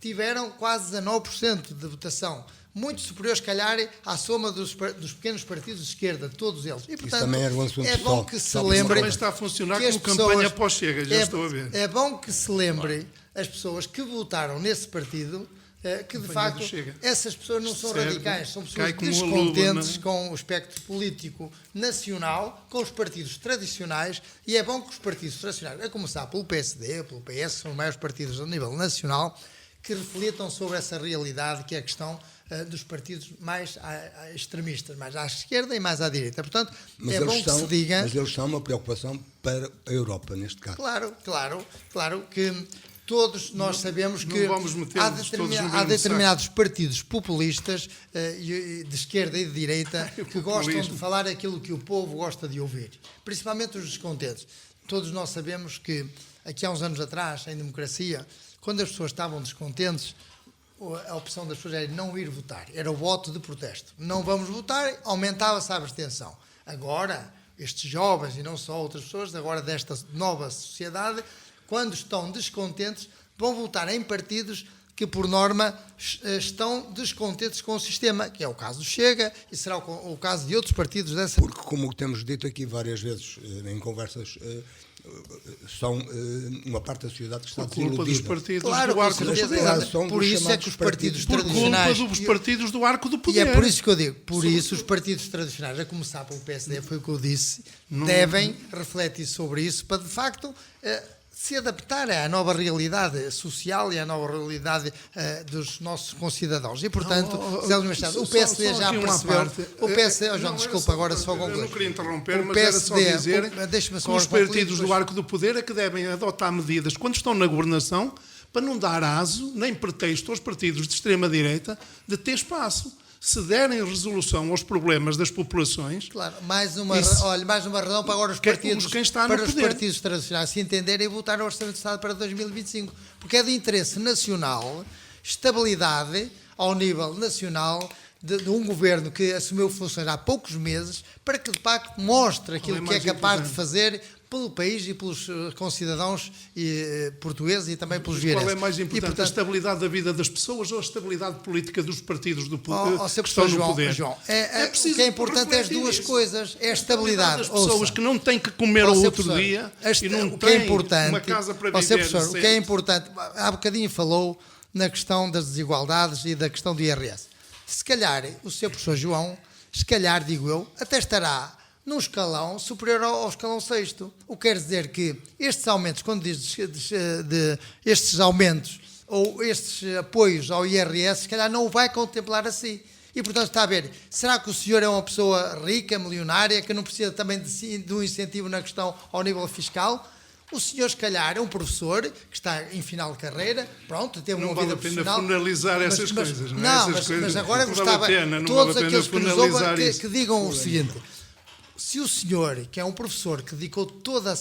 Tiveram quase 19% de votação, muito superior, se calhar, à soma dos pequenos partidos de esquerda, todos eles. E, portanto, também era um assunto é bom pessoal. que se Só lembre... Também está a funcionar que as como campanha pessoas- pós-Chega, já estou a ver. É bom que se lembre as pessoas que votaram nesse partido, que de Campanha facto do Chega. essas pessoas não são Certo. radicais, são Cai pessoas como uma luva, descontentes não é? com o espectro político nacional, com os partidos tradicionais, e é bom que os partidos tradicionais, a começar pelo PSD, pelo PS, são os maiores partidos a nível nacional, que reflitam sobre essa realidade que é a questão dos partidos mais extremistas, mais à esquerda e mais à direita. Portanto, Mas é bom que se diga... Mas eles são uma preocupação para a Europa, neste caso. Claro que todos nós sabemos não que vamos metê-los todos no há mesmo determinados partidos populistas de esquerda e de direita que gostam de falar aquilo que o povo gosta de ouvir, principalmente os descontentes. Todos nós sabemos que aqui há uns anos atrás, em democracia, quando as pessoas estavam descontentes, a opção das pessoas era não ir votar, era o voto de protesto. Não vamos votar, aumentava-se a abstenção. Agora, estes jovens e não só outras pessoas, agora desta nova sociedade, quando estão descontentes, vão votar em partidos que, por norma, estão descontentes com o sistema, que é o caso do Chega e será o caso de outros partidos dessa... Porque, como temos dito aqui várias vezes em conversas, são uma parte da sociedade que está Por culpa dos desiludida. partidos Claro, do arco com do certeza, poder. Aliás, são por dos isso é chamados que os partidos Por tradicionais... culpa dos partidos do arco do E poder. é por isso que eu digo, por isso os partidos tradicionais, a começar pelo PSD, foi o que eu disse, devem refletir sobre isso para, de facto, se adaptar à nova realidade social e à nova realidade dos nossos concidadãos. E, portanto, José Luís Machado, o PSD já percebeu... O PSD, João, desculpa, agora só concluir. Eu não queria interromper, mas era só dizer que os partidos do arco do poder é que devem adotar medidas quando estão na governação para não dar aso nem pretexto aos partidos de extrema-direita de ter espaço. Se derem resolução aos problemas das populações... Claro, mais uma razão para agora os partidos tradicionais se entenderem e votar no Orçamento de Estado para 2025. Porque é de interesse nacional, estabilidade ao nível nacional de um governo que assumiu funções há poucos meses, para que de facto mostre aquilo que é capaz de fazer pelo país e pelos concidadãos portugueses e também pelos vieirenses. Qual é mais importante, portanto, a estabilidade da vida das pessoas ou a estabilidade política dos partidos do poder, que estão no poder? João, o que é importante é as duas coisas, é a estabilidade das pessoas que não têm que comer ao outro dia e não têm uma casa para viver. O que é importante, há bocadinho falou na questão das desigualdades e da questão do IRS. Se calhar o Sr. Professor João, se calhar, digo eu, até estará num escalão superior ao escalão 6º. O que quer dizer que estes aumentos, quando diz estes aumentos ou estes apoios ao IRS, se calhar não o vai contemplar assim. E, portanto, está a ver, será que o senhor é uma pessoa rica, milionária, que não precisa também de um incentivo na questão ao nível fiscal? O senhor, se calhar, é um professor que está em final de carreira, pronto, teve uma vida profissional. Não vale a pena finalizar essas coisas, não é? Não, mas agora gostava, todos aqueles que nos ouvem, que digam o seguinte: se o senhor, que é um professor que dedicou toda a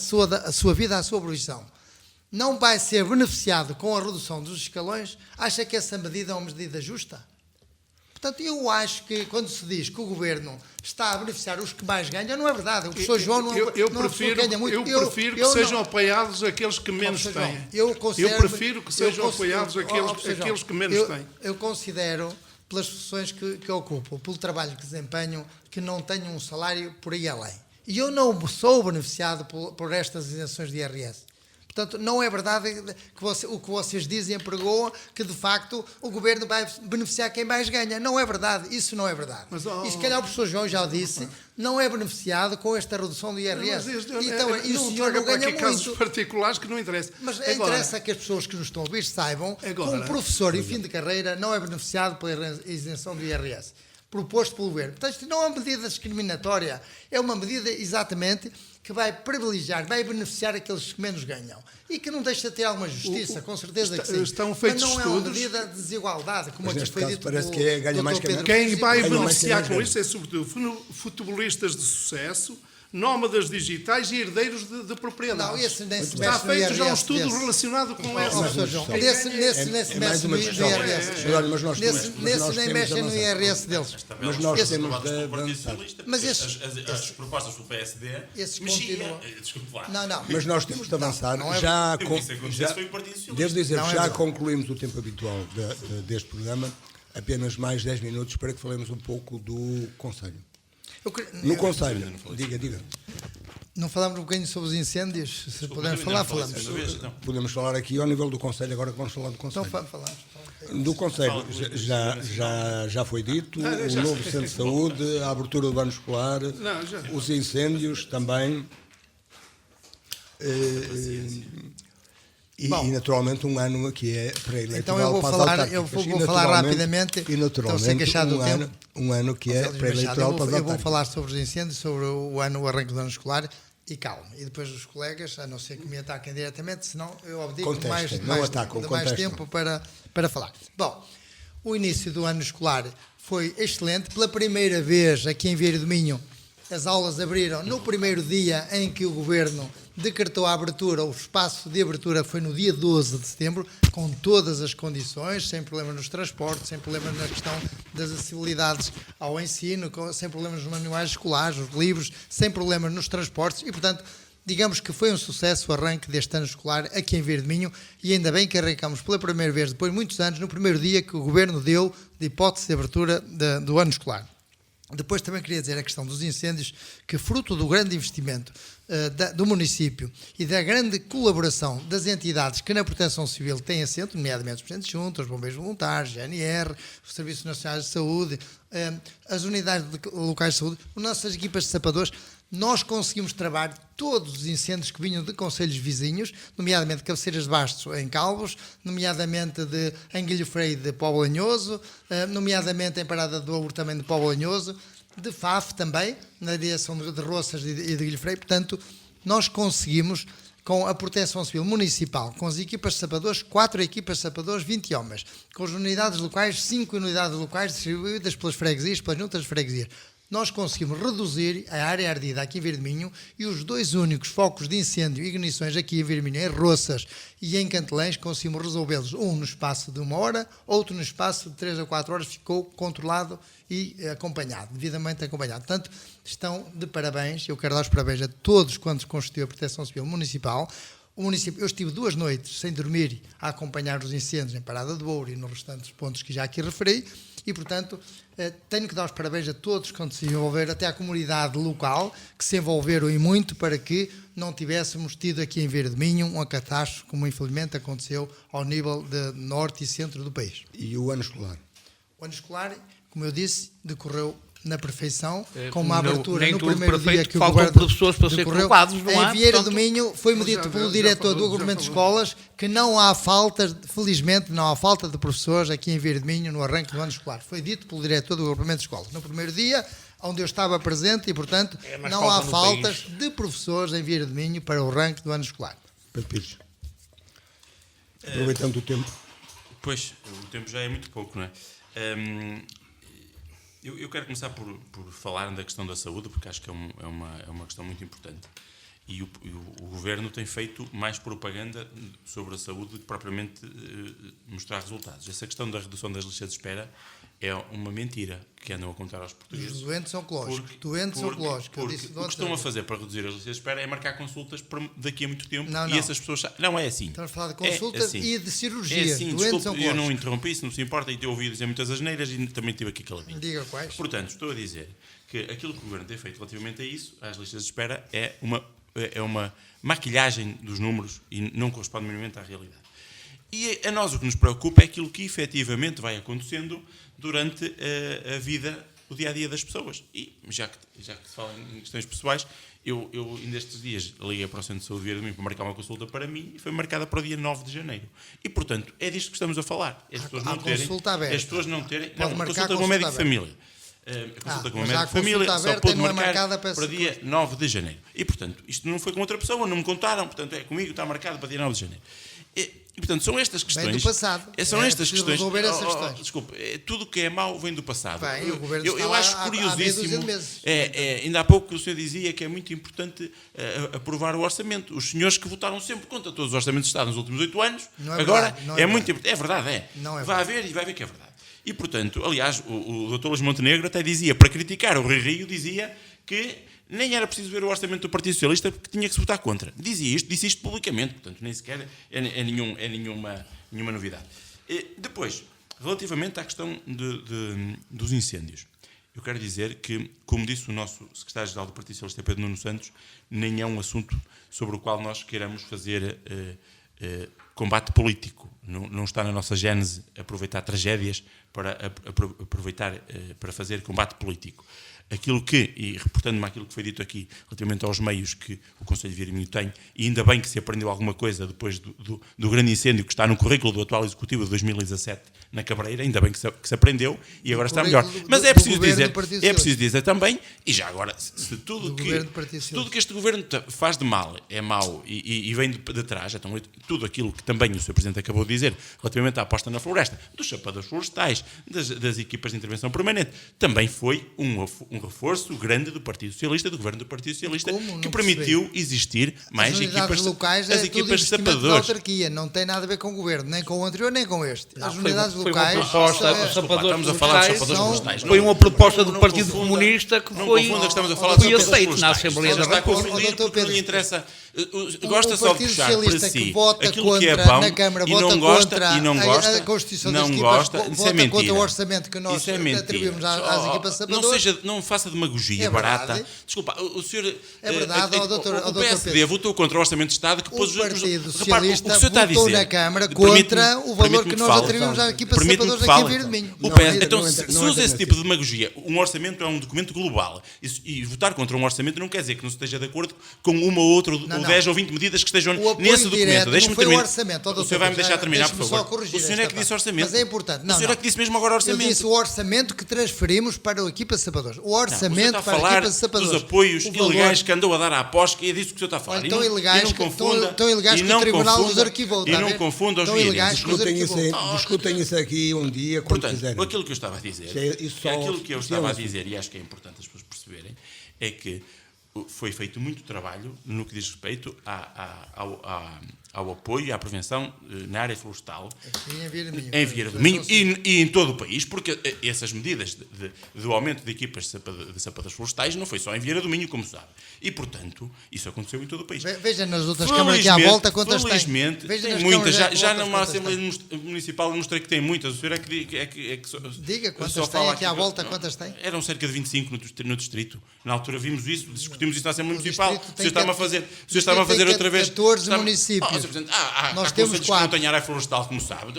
sua vida à sua profissão, não vai ser beneficiado com a redução dos escalões, acha que essa medida é uma medida justa? Portanto, eu acho que quando se diz que o Governo está a beneficiar os que mais ganham, não é verdade. O professor João não ganha muito. Eu prefiro que sejam apoiados aqueles que menos têm. Eu prefiro que sejam apoiados aqueles que menos têm. Eu considero, pelas funções que ocupo, pelo trabalho que desempenho, que não tenho um salário por aí além. E eu não sou beneficiado por estas isenções de IRS. Portanto, não é verdade que o que vocês dizem apregoam que, de facto, o Governo vai beneficiar quem mais ganha. Não é verdade. Isso não é verdade. Mas, e se calhar o professor João já o disse, não é beneficiado com esta redução do IRS. E o senhor não ganha muito. Casos particulares que não interessa. Mas interessa que as pessoas que nos estão a ouvir saibam que um professor em fim de carreira não é beneficiado pela isenção do IRS proposto pelo Governo. Portanto, isto não é uma medida discriminatória, é uma medida exatamente que vai privilegiar, vai beneficiar aqueles que menos ganham. E que não deixa de ter alguma justiça, com certeza que sim. Estão feitos mas não estudos. É uma medida de desigualdade, como aqui foi dito parece que ganha mais que quem vai beneficiar com isso é sobretudo futebolistas de sucesso, nómadas digitais e herdeiros de propriedades. Não, esse nem se mexe. Está feito já um estudo relacionado com essa. Nesse mexe no IRS. Nesse nem mexe no IRS deles. Mas nós temos de avançar. Mas as propostas do PSD mexiam. Desculpe lá. Não. Mas nós temos de avançar. Devo dizer que já concluímos o tempo habitual deste programa. Apenas mais 10 minutos para que falemos um pouco do Conselho. No Conselho, diga. Não falámos um bocadinho sobre os incêndios? Se pudermos falar, falamos. Podemos falar aqui ao nível do Conselho, agora que vamos falar do Conselho. Então falamos. Do Conselho já foi dito, o novo centro de saúde, a abertura do ano escolar, os incêndios também. E naturalmente um ano que é pré-eleitoral. Então eu vou falar rapidamente. E naturalmente um ano que é pré-eleitoral para as Eu vou falar sobre os incêndios, sobre o arranque do ano escolar e calma. E depois os colegas, a não ser que me ataquem diretamente, senão eu abdico de mais tempo para falar. Bom, o início do ano escolar foi excelente. Pela primeira vez aqui em Vieira do Minho, as aulas abriram no primeiro dia em que o Governo decretou a abertura, o espaço de abertura foi no dia 12 de setembro, com todas as condições, sem problemas nos transportes, sem problemas na questão das acessibilidades ao ensino, sem problemas nos manuais escolares, os livros, sem problemas nos transportes e, portanto, digamos que foi um sucesso o arranque deste ano escolar aqui em Vieira do Minho e ainda bem que arrancamos pela primeira vez, depois de muitos anos, no primeiro dia que o Governo deu de hipótese de abertura do ano escolar. Depois também queria dizer a questão dos incêndios, que fruto do grande investimento do município e da grande colaboração das entidades que na Proteção Civil têm assento, nomeadamente os Presidentes Juntas, os Bombeiros Voluntários, GNR, os Serviços Nacionais de Saúde, as unidades locais de saúde, as nossas equipas de sapadores, nós conseguimos travar todos os incêndios que vinham de concelhos vizinhos, nomeadamente Cabeceiras de Bastos em Calvos, nomeadamente em Guilhofrei de Póvoa de Lanhoso, nomeadamente em Parada do Ouro também de Póvoa de Lanhoso, de Faf também, na direção de Roças e de Guilhofrei. Portanto, nós conseguimos, com a Proteção Civil Municipal, com as equipas de sapadores, 4 equipas de sapadores, 20 homens, com as unidades locais, 5 unidades locais distribuídas pelas freguesias, pelas juntas de freguesias. Nós conseguimos reduzir a área ardida aqui em Virminho e os 2 únicos focos de incêndio e ignições aqui em Virminho, em Roças e em Cantelães, conseguimos resolvê-los, um no espaço de 1 hora, outro no espaço de 3 a 4 horas, ficou controlado e acompanhado, devidamente acompanhado. Portanto, estão de parabéns, eu quero dar os parabéns a todos quantos constituiu a Proteção Civil Municipal. O município, eu estive 2 noites sem dormir a acompanhar os incêndios em Parada do Ouro e nos restantes pontos que já aqui referi e, portanto, tenho que dar os parabéns a todos quando se envolveram, até à comunidade local, que se envolveram e muito para que não tivéssemos tido aqui em Vila de Minho uma catástrofe, como infelizmente aconteceu ao nível de norte e centro do país. E o ano escolar? O ano escolar, como eu disse, decorreu na perfeição, com uma abertura nem no tudo primeiro perfeito, dia que o faltam governo professores para ser decorreu. colocados, não há? Em Vieira do Portanto, Minho foi-me dito pelo diretor do agrupamento de escolas que não há falta, felizmente não há falta de professores aqui em Vieira do Minho no arranque do ano escolar. Foi dito pelo diretor do agrupamento de escolas no primeiro dia, onde eu estava presente e, portanto, mas não há falta no faltas país. de professores em Vieira do Minho para o arranque do ano escolar. Pedro Pires. Aproveitando o tempo. Pois, o tempo já é muito pouco, não é? Eu quero começar por falar da questão da saúde, porque acho que é uma questão muito importante. E o Governo tem feito mais propaganda sobre a saúde do que propriamente mostrar resultados. Essa questão da redução das listas de espera é uma mentira que andam a contar aos portugueses. Os doentes são ecológicos. Porque o que estão a fazer para reduzir as listas de espera é marcar consultas para daqui a muito tempo. Não. E essas pessoas... Não, é assim. Estamos a falar de consultas assim. e de cirurgias. É assim, Doentes são desculpe, eu não ecológicos. interrompi, se não se importa, e te ouvi dizer muitas asneiras e também estive aqui caladinho. Diga quais. Portanto, estou a dizer que aquilo que o Governo tem feito relativamente a isso, às listas de espera, é uma maquilhagem dos números e não corresponde minimamente à realidade. E a nós o que nos preocupa é aquilo que efetivamente vai acontecendo durante a vida, o dia-a-dia das pessoas. E já que se fala em questões pessoais, eu ainda estes dias liguei para o Centro de Saúde de Vieira do Minho para marcar uma consulta para mim e foi marcada para o dia 9 de janeiro. E, portanto, é disto que estamos a falar. As pessoas não terem... consulta aberta. As pessoas não terem... Pode Não, marcar consulta com um médico de família. A consulta com um mas médico a de família consulta só aberta pôde não é marcar marcada para dia 9 de janeiro. E, portanto, isto não foi com outra pessoa, não me contaram, portanto, é comigo, está marcado para dia 9 de janeiro. E portanto, são estas questões... Vem do passado. São estas preciso questões... resolver essas questões. Desculpe, tudo o que é mau vem do passado. Bem, o governo está eu lá acho há meia dúzia curiosíssimo... de meses. Ainda há pouco o senhor dizia que é muito importante aprovar o orçamento. Os senhores que votaram sempre contra todos os orçamentos de Estado nos últimos 8 anos, Não é agora verdade, não é muito verdade. importante. É verdade, é. Não é Vai haver e vai ver que é verdade. E, portanto, aliás, o Dr. Luís Montenegro até dizia, para criticar o Rui Rio, dizia que nem era preciso ver o orçamento do Partido Socialista porque tinha que se votar contra. Disse isto publicamente, portanto, nem sequer é nenhuma novidade. Depois, relativamente à questão dos incêndios, eu quero dizer que, como disse o nosso secretário-geral do Partido Socialista, Pedro Nuno Santos, nem é um assunto sobre o qual nós queiramos fazer combate político. Não está na nossa gênese aproveitar tragédias para fazer combate político. Aquilo que, e reportando-me àquilo que foi dito aqui, relativamente aos meios que o Conselho de Vieira do Minho tem, e ainda bem que se aprendeu alguma coisa depois do grande incêndio que está no currículo do atual Executivo de 2017 na Cabreira, ainda bem que se aprendeu e agora está melhor. Mas é preciso dizer também, e já agora, se tudo que este Governo faz de mal é mau e vem de trás, então tudo aquilo que também o Sr. Presidente acabou de dizer, relativamente à aposta na floresta, dos chapadores florestais, das equipas de intervenção permanente, também foi um reforço grande do Partido Socialista, do Governo do Partido Socialista, que permitiu existir mais equipas locais, as equipas de sapadores. Da autarquia, não tem nada a ver com o Governo, nem com o anterior, nem com este. As unidades foi locais... uma proposta, Estamos a falar de sapadores florestais. Foi uma proposta do Partido Comunista que não foi confunda que estamos a falar de sapadores aceito na florestais. Assembleia da Está a República. confundir porque não lhe interessa Gosta só de Partido puxar para Socialista si que vota aquilo que é contra pão na Câmara, e vota não gosta, contra e não gosta, a Constituição das não equipas, gosta, isso é vota mentira. contra o orçamento que nós Isso é mentira. atribuímos às equipas Não, sabadoras. não faça demagogia É verdade. barata. Desculpa, o senhor... É verdade, o doutor PSD Pedro. votou contra o Orçamento de Estado que pôs... O Partido repare, o que Socialista o senhor está a votou dizer, na Câmara permite-me- contra o valor permite-me que que nós fale. atribuímos à equipa Permite-me sapadores que aqui em fale. Verde Minho. O Não PS, entra- então, não entra- se não usa entra esse nesse tipo de demagogia, um orçamento é um documento global. E votar contra um orçamento não quer dizer que não se esteja de acordo com uma ou outra, ou Não. 10 ou 20 medidas que estejam O apoio nesse direto documento. não Deixe-me foi o terminar. orçamento. Ó, O doutor senhor vai me Pedro, deixar terminar, por deixe-me só favor. corrigir O senhor é esta que disse parte. orçamento. Mas é importante. Não, O senhor é não. que disse mesmo agora Eu orçamento. disse o orçamento que transferimos para a equipa sapadores. O Não, o senhor orçamento está a para a falar equipa sapadores. dos apoios O valor- ilegais que andou a dar à POSC e é disso que o senhor está a falar. Olha, E tão não- ilegais e não que- confunda- tão ilegais e que o não Tribunal os confunda- arquivou, E está a não ver? confunda os Tão vídeos. ilegais que os arquivou. Discutem isso aqui um dia quando Portanto, quiserem. aquilo que eu estava a dizer, Isso só- aquilo que eu isso é estava a um dizer, e acho que é importante as pessoas perceberem, é que foi feito muito trabalho no que diz respeito ao apoio e à prevenção na área florestal Aqui em Vieira do Minho. em Vieira do Minho e em todo o país, porque essas medidas do aumento de equipas de sapadas florestais não foi só em Vieira do Minho, como sabe. E, portanto, isso aconteceu em todo o país. Veja nas outras câmaras aqui à volta quantas tem. Felizmente, Veja tem nas muitas. câmaras Já à volta numa quantas Assembleia tem. Municipal mostrei que tem muitas. O senhor é que Diga quantas só tem fala aqui à volta, quantas tem? Eram cerca de 25 no distrito. Na altura vimos isso, discutimos isso na Assembleia Municipal. O distrito senhor está-me a tem fazer, o senhor está-me a fazer tem outra vez. 14 está-me- municípios. Sr. Presidente, há Nós temos conselhos que 4. não têm área florestal, como sabe.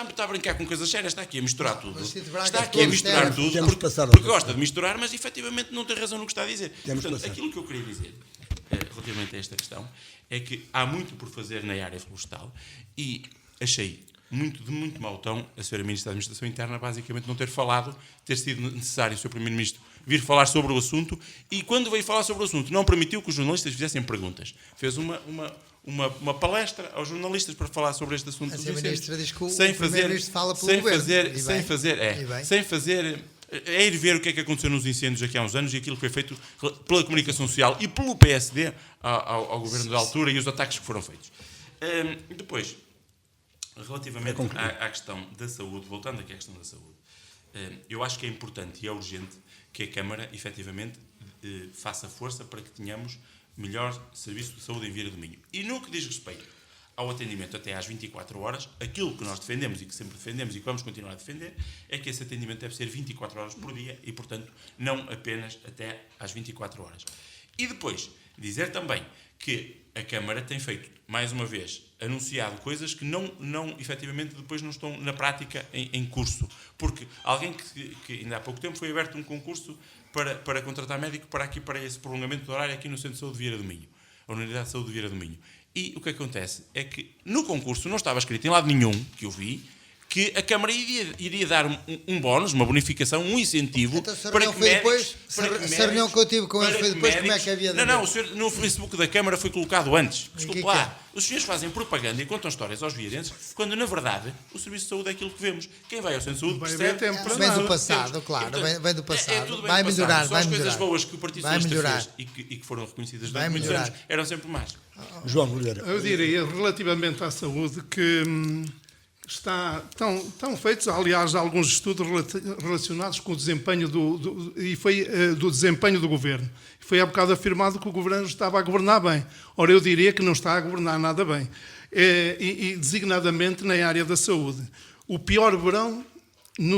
Está a brincar com coisas sérias, está aqui a misturar tudo. Município de Braga, Está aqui a todos misturar têm. tudo Temos que porque, passar porque outra gosta de misturar, mas efetivamente não tem razão no que está a dizer. Temos que Portanto, passar. aquilo que eu queria dizer relativamente a esta questão é que há muito por fazer na área florestal e achei de muito mau tom a Sra. Ministra da Administração Interna basicamente não ter falado, ter sido necessário o Sr. Primeiro-Ministro vir falar sobre o assunto e quando veio falar sobre o assunto não permitiu que os jornalistas fizessem perguntas. Fez uma palestra aos jornalistas para falar sobre este assunto. A dos Sra. incêndios, Ministra diz que o sem Primeiro-Ministro fala pelo sem Governo. fazer, E bem. sem fazer, E bem. sem fazer é ir ver o que é que aconteceu nos incêndios aqui há uns anos e aquilo que foi feito pela comunicação social e pelo PSD ao governo da altura e os ataques que foram feitos. Depois, relativamente à questão da saúde, voltando aqui à questão da saúde, eu acho que é importante e é urgente que a Câmara, efetivamente, faça força para que tenhamos melhor serviço de saúde em Vieira do Minho. E no que diz respeito ao atendimento até às 24 horas, aquilo que nós defendemos e que sempre defendemos e que vamos continuar a defender, é que esse atendimento deve ser 24 horas por dia e, portanto, não apenas até às 24 horas. E depois, dizer também que a Câmara tem feito, mais uma vez, anunciado coisas que efetivamente depois não estão na prática em curso. Porque alguém que ainda há pouco tempo foi aberto um concurso para contratar médico para esse prolongamento do horário aqui no Centro de Saúde de Vieira do Minho, a Unidade de Saúde de Vieira do Minho. E o que acontece é que no concurso não estava escrito em lado nenhum, que eu vi, que a Câmara iria dar um bónus, uma bonificação, um incentivo Então, se a para reunião que foi médicos... depois, se a reunião que eu tive com ele foi depois, como é que havia de Não, haver? o senhor, no Facebook da Câmara foi colocado antes. Desculpe que lá. Os senhores fazem propaganda e contam histórias aos vieirenses, quando, na verdade, o Serviço de Saúde é aquilo que vemos. Quem vai ao Centro de Saúde Vai percebe... haver tempo para Vem do nada. passado, claro, vem do passado. tudo bem Vai do passado. melhorar, Só vai as coisas melhorar. boas que o Partido Vai Socialista melhorar. fez e que foram reconhecidas Vai durante muitos melhorar. anos eram sempre más. João Oliveira. Eu diria, relativamente à saúde, que estão feitos, aliás, alguns estudos relacionados com o desempenho do desempenho do governo. Foi há bocado afirmado que o governo estava a governar bem. Ora, eu diria que não está a governar nada bem. E designadamente na área da saúde. O pior verão no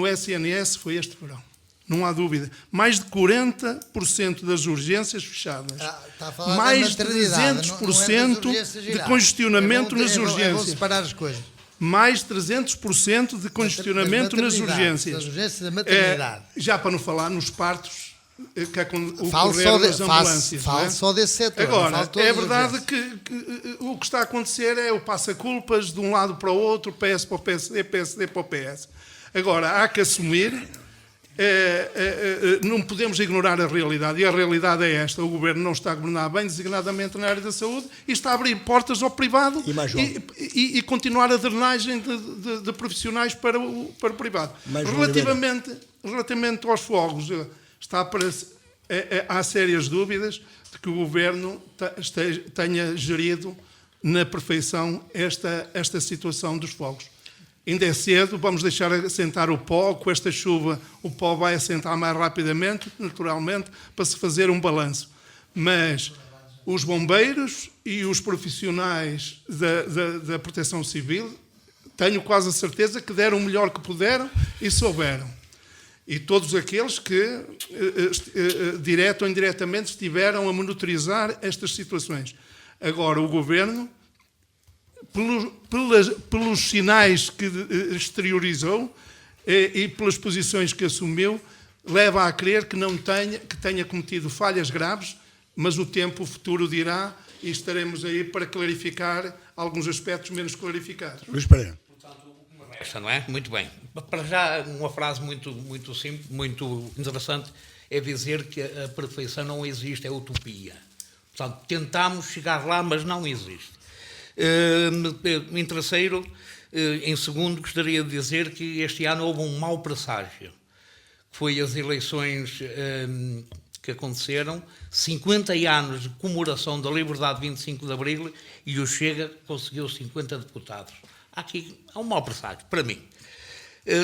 SNS foi este verão. Não há dúvida. Mais de 40% das urgências fechadas. Está a falar Mais da de maternidade, 300% de congestionamento nas É bom urgências. separar as coisas. Mais 300% de congestionamento nas urgências. Das urgências da maternidade. Já para não falar nos partos que Falo ocorreram nas ambulâncias. falo não é? só desse setor. não Agora, falo de todas é as verdade urgências. que o que está a acontecer é o passa-culpas de um lado para o outro, PS para o PSD, PSD para o PS. Agora, há que assumir, não podemos ignorar a realidade, e a realidade é esta: o Governo não está a governar bem, designadamente na área da saúde, e está a abrir portas ao privado e continuar a drenagem de profissionais para o privado. Relativamente aos fogos, há sérias dúvidas de que o Governo tenha gerido na perfeição esta situação dos fogos. Ainda é cedo, vamos deixar assentar o pó. Com esta chuva o pó vai assentar mais rapidamente, naturalmente, para se fazer um balanço. Mas os bombeiros e os profissionais da proteção civil, tenho quase a certeza que deram o melhor que puderam e souberam. E todos aqueles que, direto ou indiretamente, estiveram a monitorizar estas situações. Agora, o Governo, pelos sinais que exteriorizou e pelas posições que assumiu, leva a crer que tenha cometido falhas graves, mas o tempo futuro dirá e estaremos aí para clarificar alguns aspectos menos clarificados. Luís Pereira. Esta, não é? Muito bem. Para já, uma frase muito simples, muito interessante, é dizer que a perfeição não existe, é utopia. Portanto, tentamos chegar lá, mas não existe. Em terceiro, em segundo, gostaria de dizer que este ano houve um mau presságio. Foi as eleições que aconteceram, 50 anos de comemoração da liberdade de 25 de Abril e o Chega conseguiu 50 deputados. Aqui há um mau presságio, para mim.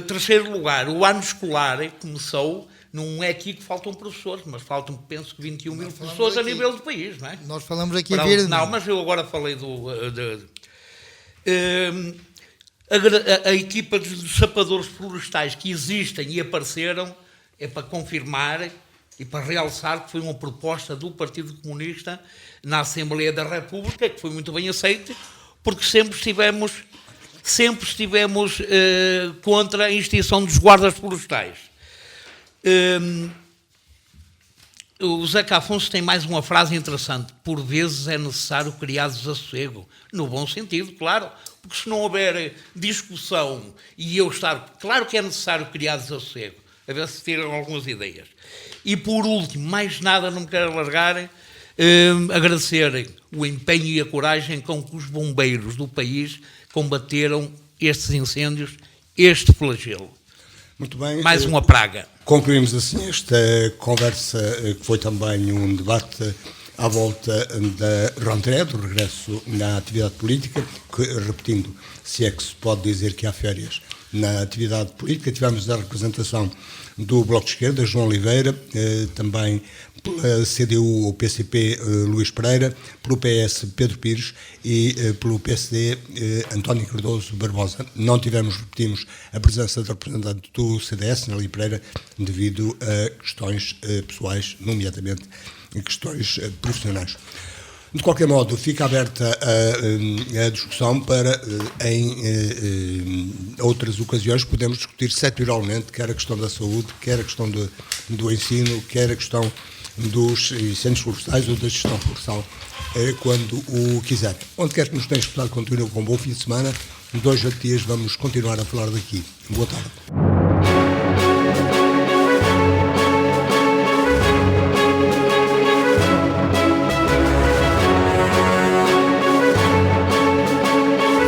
Terceiro lugar, o ano escolar começou, não é aqui que faltam professores, mas faltam, penso que 21 mil professores a nível do país, não é? Nós falamos aqui Para, verde. não, mas eu agora falei a equipa dos sapadores florestais que existem e apareceram é para confirmar e para realçar que foi uma proposta do Partido Comunista na Assembleia da República, que foi muito bem aceita, porque sempre estivemos contra a instituição dos guardas florestais. O Zeca Afonso tem mais uma frase interessante. Por vezes é necessário criar desassossego. No bom sentido, claro. Porque se não houver discussão e eu estar... Claro que é necessário criar desassossego. A ver se tiram algumas ideias. E por último, mais nada, não me quero alargar, agradecer o empenho e a coragem com que os bombeiros do país combateram estes incêndios, este flagelo. Muito bem. Mais uma praga. Concluímos assim esta conversa, que foi também um debate à volta da rentrée, do regresso na atividade política, que, repetindo, se é que se pode dizer que há férias na atividade política. Tivemos a representação do Bloco de Esquerda, João Oliveira, também pela CDU ou PCP, Luís Pereira, pelo PS, Pedro Pires e pelo PSD, António Cardoso Barbosa. Não tivemos, repetimos, a presença do representante do CDS, Nelly Pereira, devido a questões pessoais, nomeadamente questões profissionais. De qualquer modo, fica aberta a discussão para, em outras ocasiões, podemos discutir setorialmente, quer a questão da saúde, quer a questão do ensino, quer a questão dos incêndios florestais ou da gestão florestal, quando o quiser. Onde quer que nos tenha escutado, continue com um bom fim de semana. 2 dias vamos continuar a falar daqui. Boa tarde.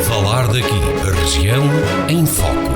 Falar daqui, a região em foco.